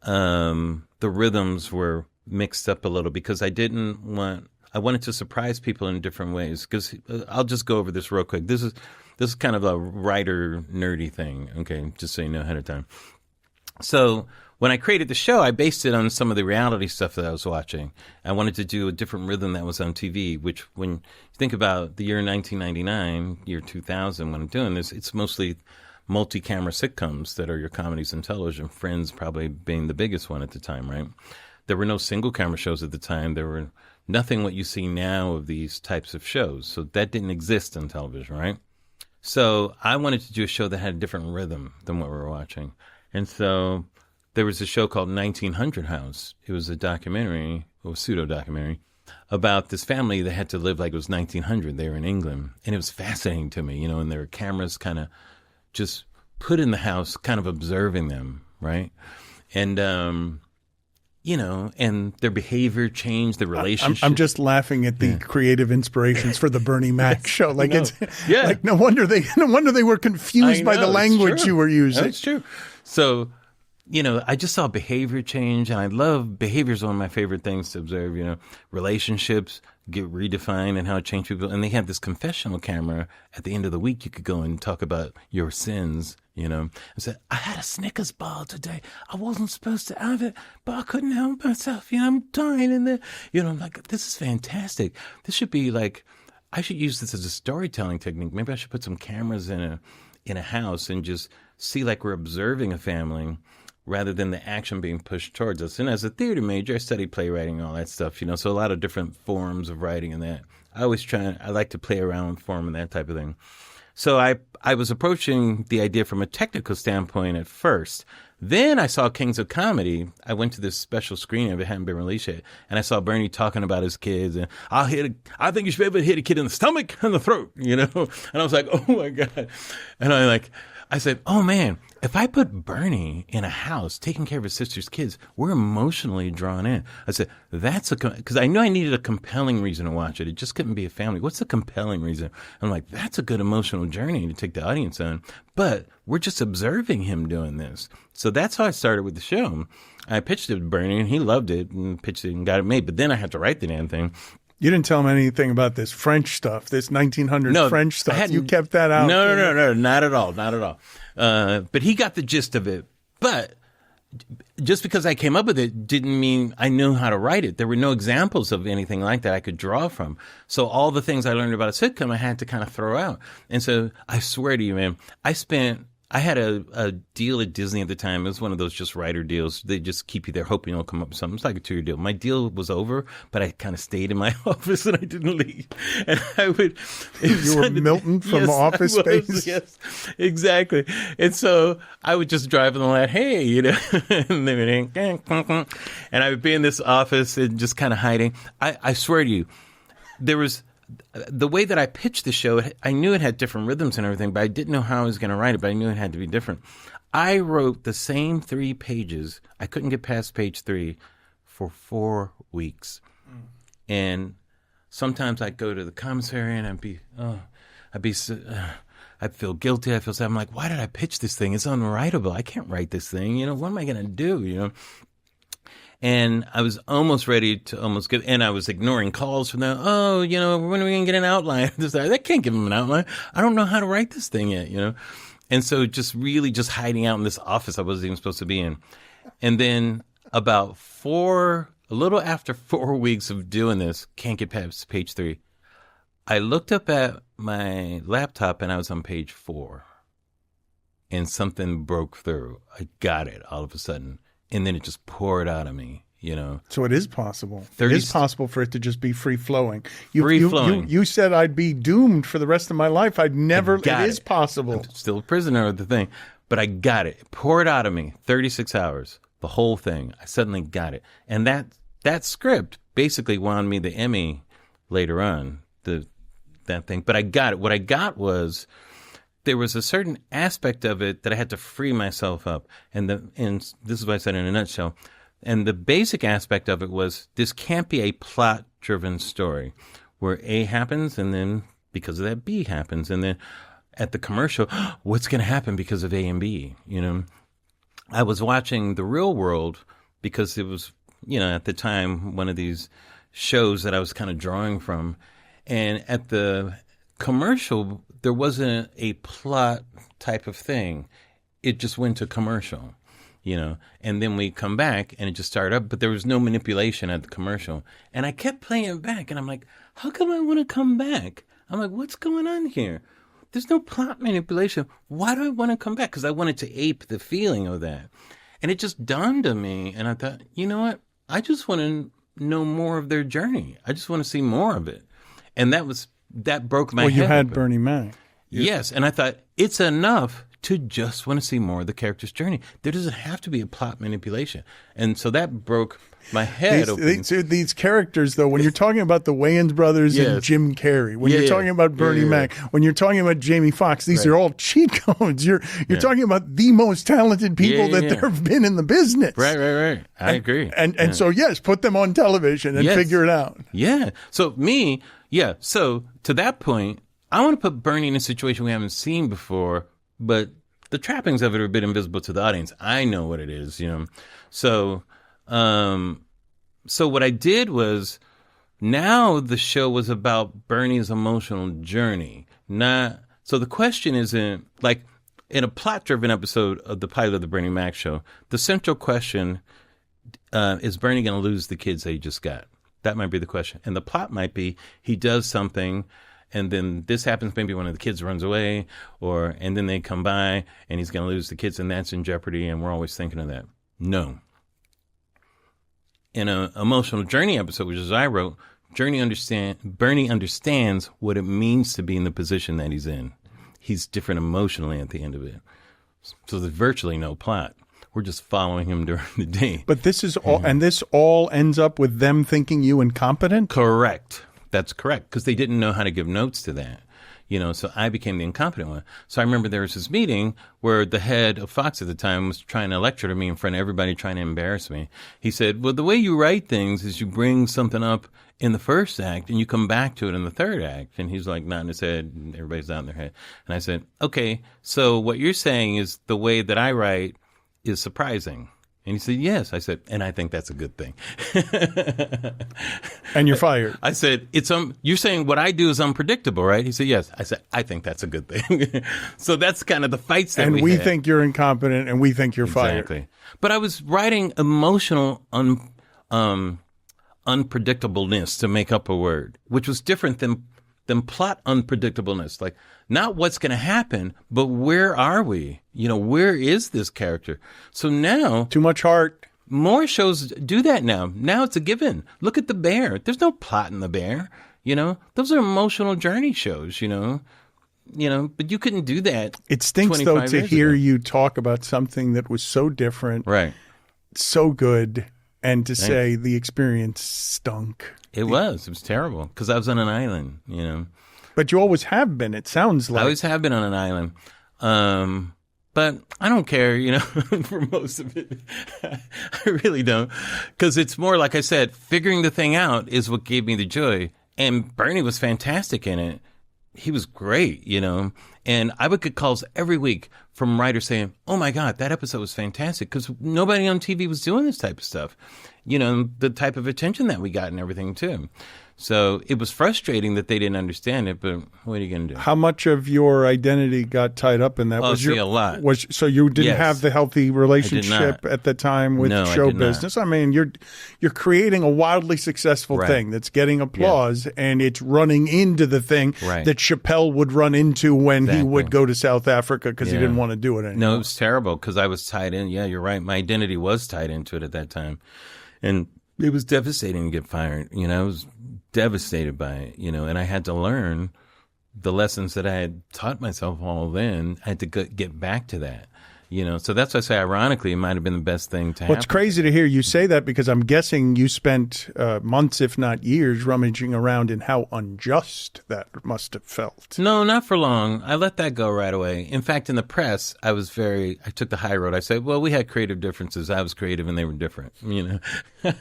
the rhythms were mixed up a little because I wanted to surprise people in different ways. Because I'll just go over this real quick. This is kind of a writer nerdy thing, okay, just so you know ahead of time. So when I created the show, I based it on some of the reality stuff that I was watching. I wanted to do a different rhythm that was on TV, which when you think about the year 1999, year 2000, when I'm doing this, it's mostly multi-camera sitcoms that are your comedies and television, Friends probably being the biggest one at the time, right? There were no single-camera shows at the time. There were nothing what you see now of these types of shows. So that didn't exist on television, right? So I wanted to do a show that had a different rhythm than what we were watching. And so there was a show called 1900 House. It was a documentary, or pseudo-documentary, about this family that had to live like it was 1900. They were in England. And it was fascinating to me, and there were cameras kind of just put in the house, kind of observing them, right? And, and their behavior changed, the relationship. I'm just laughing at the creative inspirations for the Bernie Mac show. Like like no wonder they were confused by the language you were using. That's true. So, I just saw behavior change, and I love behavior is one of my favorite things to observe. Relationships get redefined and how it changed people. And they had this confessional camera at the end of the week. You could go and talk about your sins. I said, I had a Snickers bar today. I wasn't supposed to have it, but I couldn't help myself. I'm dying in there. I'm like, this is fantastic. This should be like, I should use this as a storytelling technique. Maybe I should put some cameras in a house and just see like we're observing a family rather than the action being pushed towards us. And as a theater major, I studied playwriting and all that stuff, so a lot of different forms of writing and that. I like to play around with form and that type of thing. So I was approaching the idea from a technical standpoint at first. Then I saw Kings of Comedy. I went to this special screening of it, hadn't been released yet, and I saw Bernie talking about his kids. And I think you should be able to hit a kid in the stomach and the throat, And I was like, oh my God. And I said, oh man, if I put Bernie in a house taking care of his sister's kids, we're emotionally drawn in. I said, because I knew I needed a compelling reason to watch it. It just couldn't be a family. What's the compelling reason? I'm like, that's a good emotional journey to take the audience on. But we're just observing him doing this. So that's how I started with the show. I pitched it to Bernie, and he loved it and pitched it and got it made. But then I had to write the damn thing. You didn't tell him anything about this French stuff, this 1900s French stuff. You kept that out. No, not at all. But he got the gist of it. But just because I came up with it didn't mean I knew how to write it. There were no examples of anything like that I could draw from. So all the things I learned about a sitcom, I had to kind of throw out. And so I swear to you, man, I had a deal at Disney at the time. It was one of those just writer deals. They just keep you there hoping you'll come up with something. It's like a 2-year deal. My deal was over, but I kind of stayed in my office and I didn't leave. And I would... You were Milton from Office Space? Yes, exactly. And so I would just drive in the lot, hey, and they would, and I would be in this office and just kind of hiding. I swear to you, there was... The way that I pitched the show, I knew it had different rhythms and everything, but I didn't know how I was going to write it, but I knew it had to be different. I wrote the same 3 pages. I couldn't get past page 3 for 4 weeks. And sometimes I'd go to the commissary and I'd feel guilty. I'd feel sad. I'm like, why did I pitch this thing? It's unwritable. I can't write this thing. What am I going to do? And I was almost ready to and I was ignoring calls from them. Oh, when are we going to get an outline? I can't give them an outline. I don't know how to write this thing yet, And so just hiding out in this office I wasn't even supposed to be in. And then about a little after 4 weeks of doing this, can't get past page 3. I looked up at my laptop and I was on page 4. And something broke through. I got it all of a sudden. And then it just poured out of me, So it is possible. It is possible for it to just be free-flowing. You said I'd be doomed for the rest of my life. It is possible. I'm still a prisoner of the thing. But I got it. It poured out of me. 36 hours. The whole thing. I suddenly got it. And that script basically won me the Emmy later on, that thing. But I got it. What I got was... there was a certain aspect of it that I had to free myself up. And this is what I said in a nutshell. And the basic aspect of it was this can't be a plot-driven story where A happens and then because of that B happens. And then at the commercial, what's going to happen because of A and B? I was watching The Real World because it was, at the time, one of these shows that I was kind of drawing from. And at the commercial, there wasn't a plot type of thing. It just went to commercial, and then we come back and it just started up, but there was no manipulation at the commercial. And I kept playing it back and I'm like, how come I want to come back? I'm like, what's going on here? There's no plot manipulation. Why do I want to come back? Because I wanted to ape the feeling of that. And it just dawned on me. And I thought, you know what? I just want to know more of their journey. I just want to see more of it. And that broke my head. Well, you had Bernie Mac. Yes. And I thought, it's enough to just want to see more of the character's journey. There doesn't have to be a plot manipulation. And so that broke my head open. These characters, though, when you're talking about the Wayans brothers and Jim Carrey, when you're talking about Bernie Mac, when you're talking about Jamie Foxx, these are all cheat codes. You're talking about the most talented people that there have been in the business. Right. I agree. And so, yes, put them on television and figure it out. Yeah. So So to that point, I want to put Bernie in a situation we haven't seen before, but the trappings of it are a bit invisible to the audience. I know what it is, So what I did was, now the show was about Bernie's emotional journey. So the question isn't, like, in a plot-driven episode of the pilot of the Bernie Mac show, the central question is Bernie going to lose the kids that he just got? That might be the question. And the plot might be he does something, and then this happens, maybe one of the kids runs away, and then they come by, and he's going to lose the kids, and that's in jeopardy, and we're always thinking of that. No. In an emotional journey episode, which is I wrote, Bernie understands what it means to be in the position that he's in. He's different emotionally at the end of it. So there's virtually no plot. We're just following him during the day. But this is all, and this all ends up with them thinking you incompetent? Correct. That's correct, because they didn't know how to give notes to that. So I became the incompetent one. So I remember there was this meeting where the head of Fox at the time was trying to lecture to me in front of everybody, trying to embarrass me. He said, well, the way you write things is you bring something up in the first act and you come back to it in the third act. And he's like nodding his head and everybody's nodding their head. And I said, okay, so what you're saying is the way that I write is surprising. And he said, yes. I said, and I think that's a good thing. And you're fired. I said, you're saying what I do is unpredictable, right? He said, yes. I said, I think that's a good thing. So that's kind of the fights that and we had. think you're incompetent and we think you're Exactly. fired. But I was writing emotional unpredictableness to make up a word, which was different than plot unpredictableness. Like, not what's going to happen, but where are we? Where is this character? So now... Too much heart. More shows do that now. Now it's a given. Look at The Bear. There's no plot in The Bear. Those are emotional journey shows, but you couldn't do that. It stinks, though, to hear you talk about something that was so different, right? So good, and to say the experience stunk. It was terrible because I was on an island, But you always have been, it sounds like. I always have been on an island. But I don't care, for most of it. I really don't. Because it's more, like I said, figuring the thing out is what gave me the joy. And Bernie was fantastic in it. He was great, And I would get calls every week from writers saying, oh, my God, that episode was fantastic. Because nobody on TV was doing this type of stuff. The type of attention that we got and everything, too. So it was frustrating that they didn't understand it, but what are you going to do? How much of your identity got tied up in that? Oh, a lot. So you didn't have the healthy relationship at the time with show business? I mean, you're creating a wildly successful thing that's getting applause, and it's running into the thing that Chappelle would run into when he would go to South Africa because he didn't want to do it anymore. No, it was terrible because I was tied in. Yeah, you're right. My identity was tied into it at that time. And it was devastating to get fired. I was devastated by it, and I had to learn the lessons that I had taught myself all then. I had to get back to that, So that's why I say, ironically, it might have been the best thing to happen. Well, it's crazy to hear you say that because I'm guessing you spent months, if not years, rummaging around in how unjust that must have felt. No, not for long. I let that go right away. In fact, in the press, I took the high road. I said, well, we had creative differences. I was creative and they were different,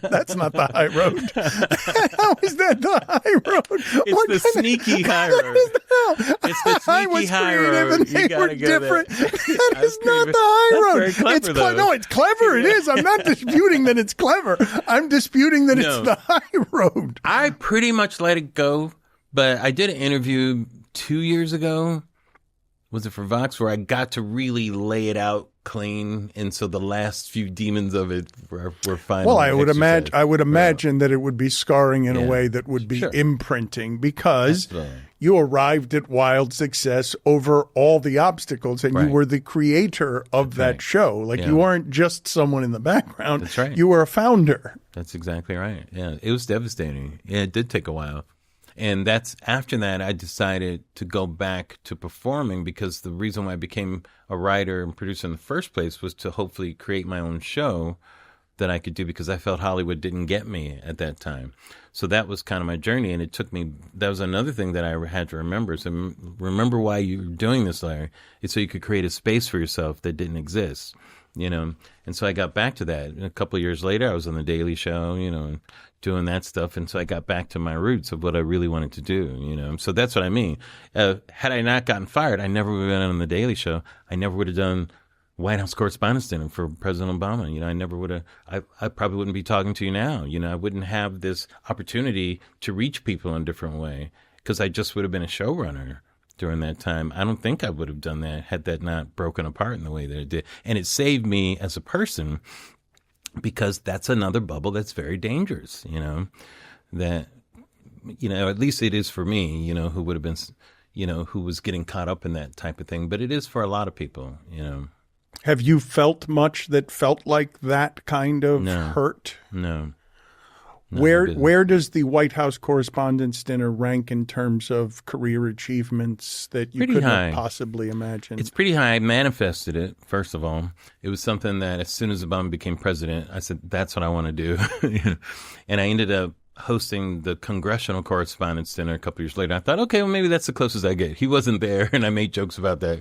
That's not the high road. How is that the high road? It's the sneaky high road. It's the sneaky high road. And they were different. That is not the high road. That's very clever, though. No, it's clever. It is. I'm not disputing that it's clever. I'm disputing that it's the high road. I pretty much let it go, but I did an interview 2 years ago. Was it for Vox, where I got to really lay it out clean, and so the last few demons of it were finally. Well, I would imagine that it would be scarring in a way that would be imprinting because you arrived at wild success over all the obstacles, and you were the creator of that show. Like you weren't just someone in the background. That's right. You were a founder. That's exactly right. Yeah, it was devastating. Yeah, it did take a while. And that's after that, I decided to go back to performing, because the reason why I became a writer and producer in the first place was to hopefully create my own show that I could do, because I felt Hollywood didn't get me at that time. So that was kind of my journey. And it took me, that was another thing that I had to remember. So remember why you're doing this, Larry. It's so you could create a space for yourself that didn't exist, you know? And so I got back to that. And a couple of years later, I was on The Daily Show, you know, and doing that stuff. And so I got back to my roots of what I really wanted to do, you know? So that's what I mean. Had I not gotten fired, I never would have been on The Daily Show. I never would have done White House Correspondents Dinner for President Obama. You know, I never would have, I probably wouldn't be talking to you now. You know, I wouldn't have this opportunity to reach people in a different way, because I just would have been a showrunner during that time. I don't think I would have done that had that not broken apart in the way that it did. And it saved me as a person, because that's another bubble that's very dangerous, you know, that, you know, at least it is for me, you know, who would have been, you know, who was getting caught up in that type of thing. But it is for a lot of people, you know. Have you felt much that felt like that kind of hurt? No. Where does the White House Correspondents Dinner rank in terms of career achievements that you Pretty couldn't high. have possibly imagined? It's pretty high. I manifested it, first of all. It was something that as soon as Obama became president, I said, that's what I want to do. And I ended up hosting the Congressional Correspondents Dinner a couple years later. I thought, okay, well, maybe that's the closest I get. He wasn't there, and I made jokes about that.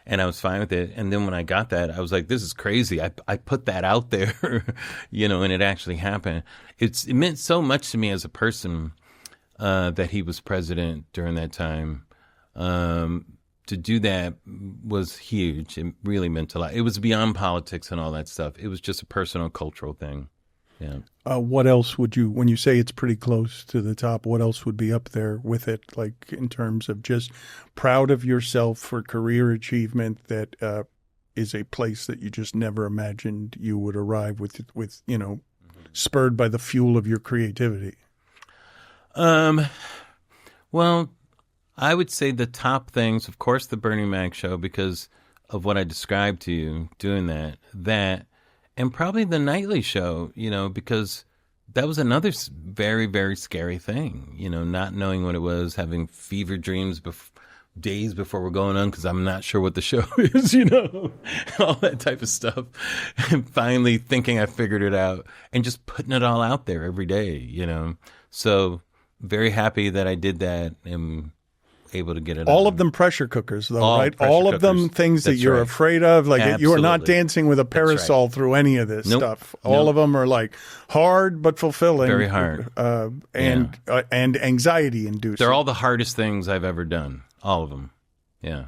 And I was fine with it. And then when I got that, I was like, this is crazy. I put that out there, you know, and it actually happened. It meant so much to me as a person that he was president during that time. To do that was huge. It really meant a lot. It was beyond politics and all that stuff. It was just a personal, cultural thing. Yeah. What else would you, when you say it's pretty close to the top, what else would be up there with it, like in terms of just proud of yourself for career achievement that is a place that you just never imagined you would arrive with you know, spurred by the fuel of your creativity? Well, I would say the top things, of course, the Bernie Mac show, because of what I described to you, doing that. And probably the nightly show, you know, because that was another very, very scary thing, you know, not knowing what it was, having fever dreams days before we're going on because I'm not sure what the show is, you know, all that type of stuff. And finally thinking I figured it out and just putting it all out there every day, you know. So very happy that I did that and able to get it all on. of them pressure cookers, though, All right? pressure all of them cookers. things that That's you're right. afraid of. Like you are not Absolutely. dancing with a parasol through any of this Nope. stuff. All Nope. of them are like hard but fulfilling. Very hard. And anxiety inducing. They're all the hardest things I've ever done. All of them. Yeah.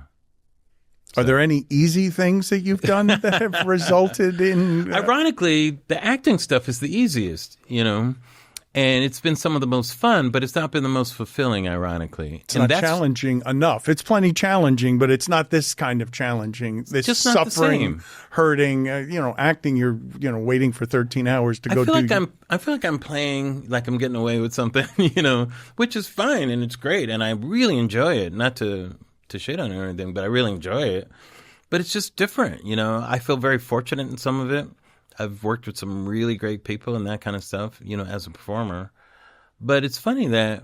Are there any easy things that you've done that have resulted in? Ironically, the acting stuff is the easiest, you know, and it's been some of the most fun, but it's not been the most fulfilling, ironically. It's not challenging enough. It's plenty challenging, but it's not this kind of challenging. This just not the suffering, same. hurting, you know, acting, you're, you know, waiting for 13 hours to go I feel do. like I'm playing like I'm getting away with something, you know, which is fine and it's great. And I really enjoy it. Not to shit on it or anything, but I really enjoy it. But it's just different, you know. I feel very fortunate in some of it. I've worked with some really great people and that kind of stuff, you know, as a performer. But it's funny that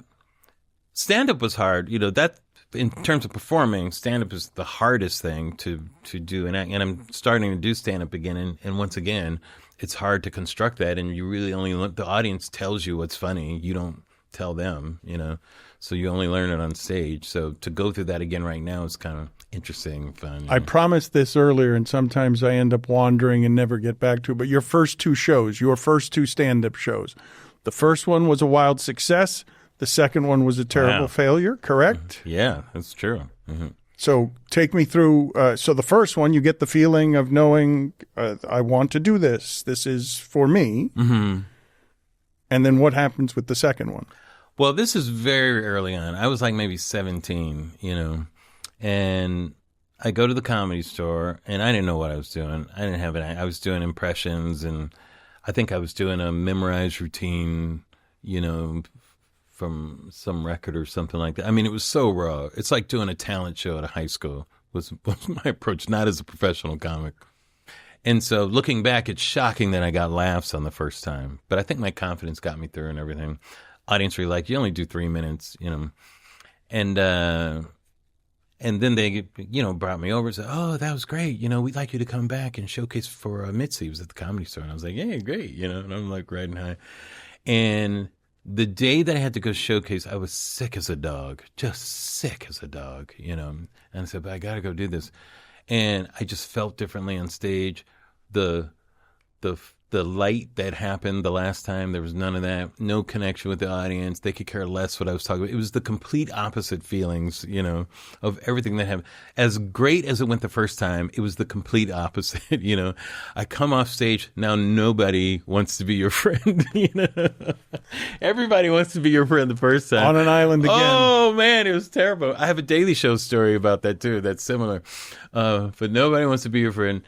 stand-up was hard, you know, that in terms of performing, stand-up is the hardest thing to do. And I'm starting to do stand-up again. And once again, it's hard to construct that. And you really only the audience tells you what's funny. You don't tell them, you know. So you only learn it on stage. So to go through that again right now is kind of interesting and fun. I promised this earlier, and sometimes I end up wandering and never get back to it. But your first two stand-up shows, the first one was a wild success. The second one was a terrible failure, correct? Yeah, that's true. Mm-hmm. So take me through. So the first one, you get the feeling of knowing, I want to do this. This is for me. Mm-hmm. And then what happens with the second one? Well, this is very early on. I was like maybe 17, you know, and I go to the Comedy Store, and I didn't know what I was doing. I didn't have it. I was doing impressions, and I think I was doing a memorized routine, you know, from some record or something like that. I mean, it was so raw. It's like doing a talent show at a high school was my approach, not as a professional comic. And so looking back, it's shocking that I got laughs on the first time. But I think my confidence got me through and everything. audience really liked. You only do 3 minutes, and then they, brought me over and said, "Oh, that was great. We'd like you to come back and showcase for Mitzi." He was at the Comedy Store. And I was like, "Yeah, great." And I'm like riding high. And the day that I had to go showcase, I was sick as a dog, just sick as a dog, And I said, "But I got to go do this." And I just felt differently on stage. The light that happened the last time, there was none of that. No connection with the audience. They could care less what I was talking about. It was the complete opposite feelings, of everything that happened. As great as it went the first time, it was the complete opposite, I come off stage, now nobody wants to be your friend, Everybody wants to be your friend the first time. On an island again. Oh, man, it was terrible. I have a Daily Show story about that, too. That's similar. But nobody wants to be your friend,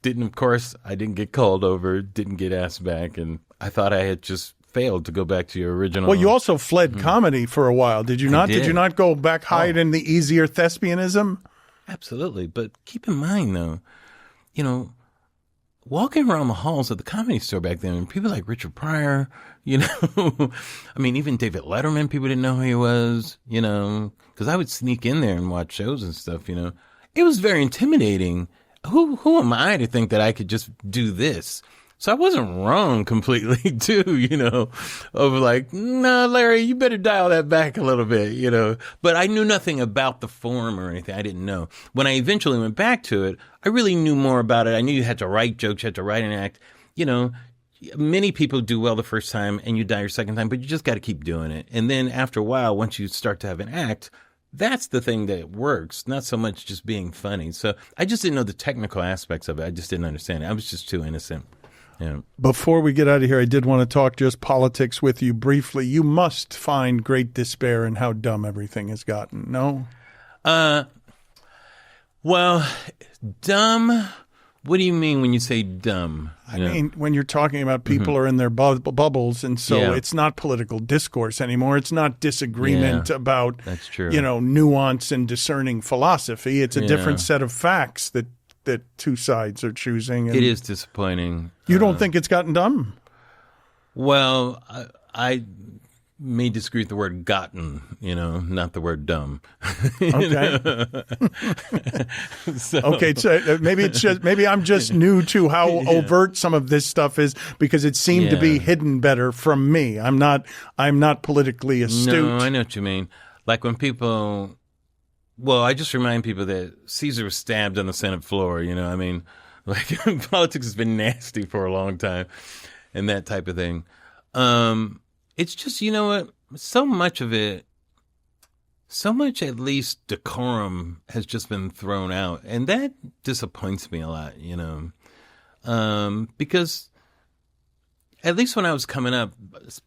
Of course, I didn't get called over, didn't get asked back, and I thought I had just failed to go back to your original. Well, you also fled comedy for a while, did you not? Did you not go back hide in the easier thespianism? Absolutely, but keep in mind, though, walking around the halls of the Comedy Store back then, people like Richard Pryor, I mean, even David Letterman, people didn't know who he was, because I would sneak in there and watch shows and stuff, It was very intimidating. Who am I to think that I could just do this? So I wasn't wrong completely, too, of like, no, Larry, you better dial that back a little bit, But I knew nothing about the form or anything. I didn't know. When I eventually went back to it, I really knew more about it. I knew you had to write jokes, you had to write an act. Many people do well the first time and you die your second time, but you just got to keep doing it. And then after a while, once you start to have an act, that's the thing that works, not so much just being funny. So I just didn't know the technical aspects of it. I just didn't understand it. I was just too innocent. Yeah. Before we get out of here, I did want to talk just politics with you briefly. You must find great despair in how dumb everything has gotten, no? Well, dumb... What do you mean when you say dumb? I mean, when you're talking about people are in their bubbles, and so it's not political discourse anymore. It's not disagreement about, that's true. Nuance and discerning philosophy. It's a different set of facts that two sides are choosing. And it is disappointing. You don't think it's gotten dumb? Well, I may disagree with the word gotten, not the word dumb. Okay. So maybe I'm just new to how overt some of this stuff is, because it seemed to be hidden better from me. I'm not politically astute. No, I know what you mean. Like when people, I just remind people that Caesar was stabbed on the Senate floor, I mean, like politics has been nasty for a long time and that type of thing. It's just, so much of it, so much at least decorum has just been thrown out. And that disappoints me a lot, because at least when I was coming up,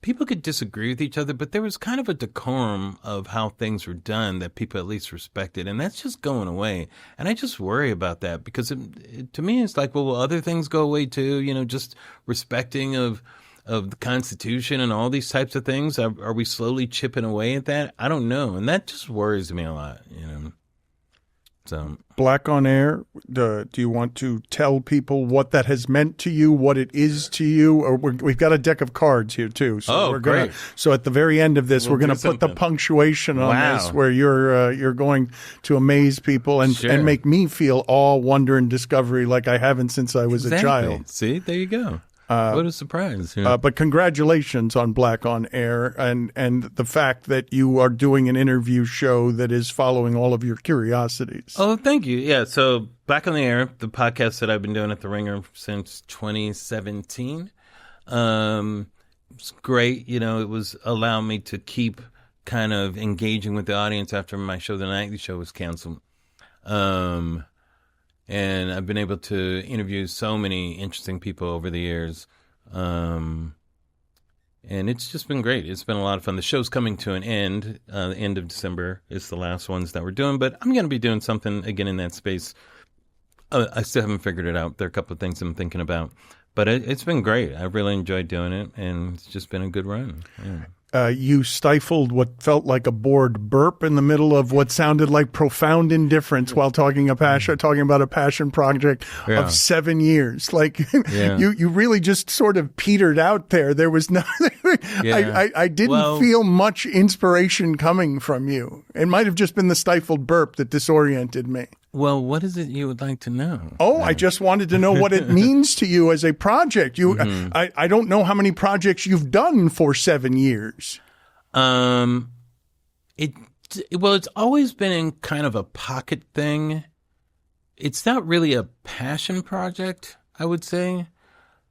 people could disagree with each other, but there was kind of a decorum of how things were done that people at least respected. And that's just going away. And I just worry about that, because to me, it's like, well, will other things go away too? Just respecting of the Constitution and all these types of things? Are we slowly chipping away at that? I don't know. And that just worries me a lot, So Black on Air, do you want to tell people what that has meant to you, what it is to you? Or we've got a deck of cards here, too. So great. So at the very end of this, we're going to put the punctuation on this, where you're going to amaze people and make me feel awe, wonder, and discovery like I haven't since I was a child. See, there you go. What a surprise. But congratulations on Black on Air and the fact that you are doing an interview show that is following all of your curiosities. Oh, thank you. Yeah, so Black on the Air, the podcast that I've been doing at The Ringer since 2017. It's great. It was allowing me to keep kind of engaging with the audience after my show, The Nightly Show, was canceled. And I've been able to interview so many interesting people over the years. And it's just been great. It's been a lot of fun. The show's coming to an end. The end of December is the last ones that we're doing. But I'm going to be doing something again in that space. I still haven't figured it out. There are a couple of things I'm thinking about. But it's been great. I've really enjoyed doing it. And it's just been a good run. Yeah. you stifled what felt like a bored burp in the middle of what sounded like profound indifference while talking about a passion project of 7 years. Like you really just sort of petered out there. There was nothing. I didn't feel much inspiration coming from you. It might have just been the stifled burp that disoriented me. Well, what is it you would like to know? Oh, I just wanted to know what it means to you as a project. I don't know how many projects you've done for 7 years. It's always been in kind of a pocket thing. It's not really a passion project, I would say,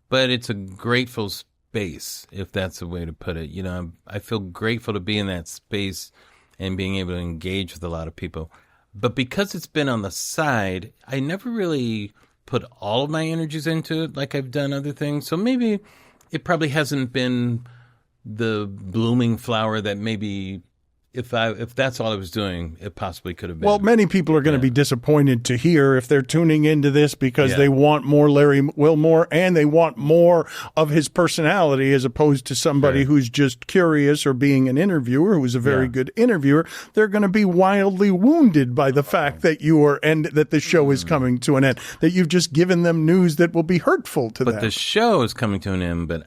but it's a grateful space, if that's a way to put it. You know, I feel grateful to be in that space and being able to engage with a lot of people. But because it's been on the side, I never really put all of my energies into it like I've done other things. So maybe it probably hasn't been the blooming flower that maybe if that's all I was doing, it possibly could have been. Well, many people are going to be disappointed to hear if they're tuning into this because they want more Larry Wilmore and they want more of his personality as opposed to somebody who's just curious or being an interviewer who's a very good interviewer. They're going to be wildly wounded by the fact that that the show is coming to an end, that you've just given them news that will be hurtful to them. But the show is coming to an end, but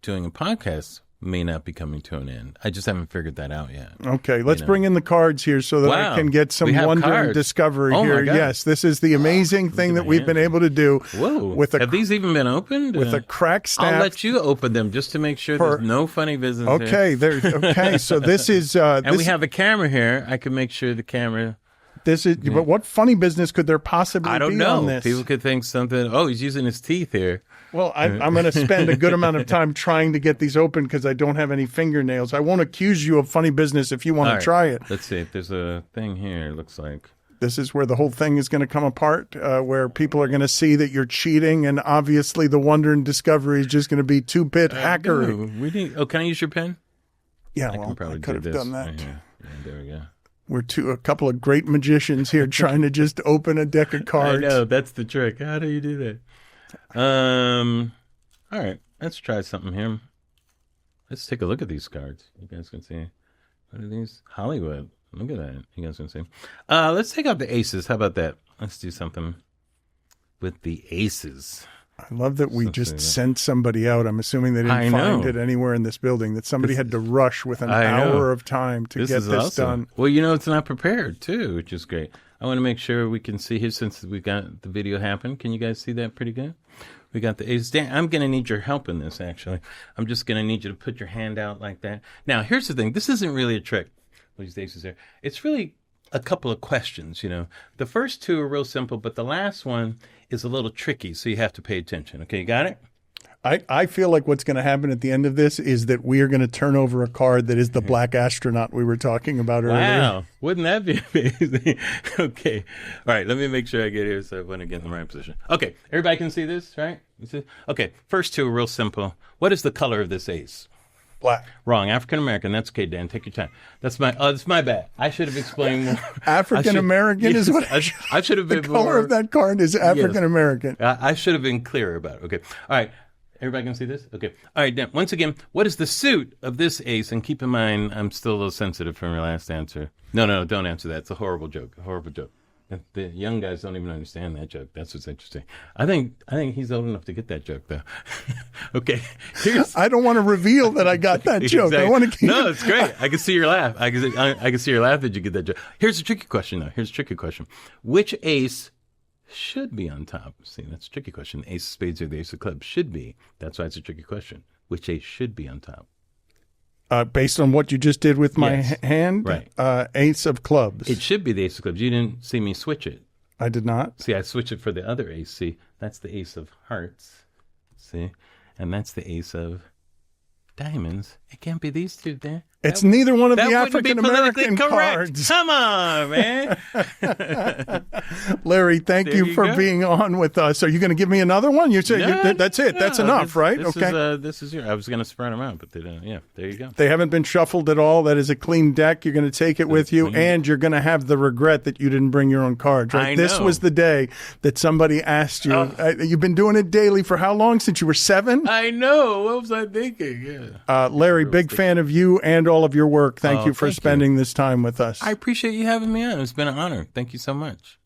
doing a podcast may not be coming to an end. I just haven't figured that out yet. Okay, let's bring in the cards here so that I can get some wonder and discovery here. Yes, this is the amazing thing that we've been able to do. Whoa. Have these even been opened? With a crack staff. I'll let you open them just to make sure there's no funny business here. So this is... and we have a camera here. I can make sure the camera... But what funny business could there possibly be on this? I don't know. People could think something, he's using his teeth here. Well, I'm going to spend a good amount of time trying to get these open because I don't have any fingernails. I won't accuse you of funny business if you want to try it. Let's see. There's a thing here, it looks like. This is where the whole thing is going to come apart, where people are going to see that you're cheating, and obviously the wonder and discovery is just going to be two-bit hackery. Can I use your pen? Yeah, I could have done that. Right, there we go. We're a couple of great magicians here trying to just open a deck of cards. I know, that's the trick. How do you do that? All right, let's try something here. Let's take a look at these cards. You guys can see. What are these? Hollywood. Look at that. You guys can see. Let's take out the aces. How about that? Let's do something with the aces. I love that we just sent somebody out. I'm assuming they didn't find it anywhere in this building, that somebody had to rush with an hour of time to get this done. Well, it's not prepared, too, which is great. I want to make sure we can see here since we got the video happen. Can you guys see that pretty good? We got the ace. Dan, I'm going to need your help in this, actually. I'm just going to need you to put your hand out like that. Now, here's the thing. This isn't really a trick. These aces there. It's really a couple of questions, The first two are real simple, but the last one is a little tricky, so you have to pay attention. Okay, you got it? I feel like what's going to happen at the end of this is that we are going to turn over a card that is the black astronaut we were talking about earlier. Wow. Wouldn't that be amazing? Okay. All right, let me make sure I get here so I want to get in the right position. Okay, everybody can see this, right? Okay, first two are real simple. What is the color of this ace? Black. Wrong. African-American. That's okay, Dan. Take your time. That's my bad. I should have explained more. African-American is what I should have been the color of that card is African-American. Yes. I should have been clearer about it. Okay. All right. Everybody can see this? Okay. All right, Dan. Once again, what is the suit of this ace? And keep in mind, I'm still a little sensitive from your last answer. No, don't answer that. It's a horrible joke. A horrible joke. The young guys don't even understand that joke. That's what's interesting. I think he's old enough to get that joke, though. Okay. I don't want to reveal that I got that joke. Exactly. I want to keep No, it's great. I can see your laugh. I can see your laugh that you get that joke. Here's a tricky question, though. Which ace should be on top? See, that's a tricky question. Ace of spades or the ace of clubs should be. That's why it's a tricky question. Which ace should be on top? Based on what you just did with my hand, right. Ace of clubs. It should be the ace of clubs. You didn't see me switch it. I did not. See, I switched it for the other ace. See, that's the ace of hearts. See, and that's the ace of diamonds. It can't be these two there. It's neither one of the African-American cards. Come on, man. Larry, thank you for being on with us. Are you going to give me another one? You said that's it. That's enough, right? This is yours. I was going to spread them out, but they didn't. Yeah, there you go. They haven't been shuffled at all. That is a clean deck. You're going to take it with you, and you're going to have the regret that you didn't bring your own cards. Right? This was the day that somebody asked you. You've been doing it daily for how long? Since you were 7? I know. What was I thinking? Yeah. Larry, big fan of you and all of your work. Thank you for thank spending this time with us. I appreciate you having me on. It's been an honor. Thank you so much.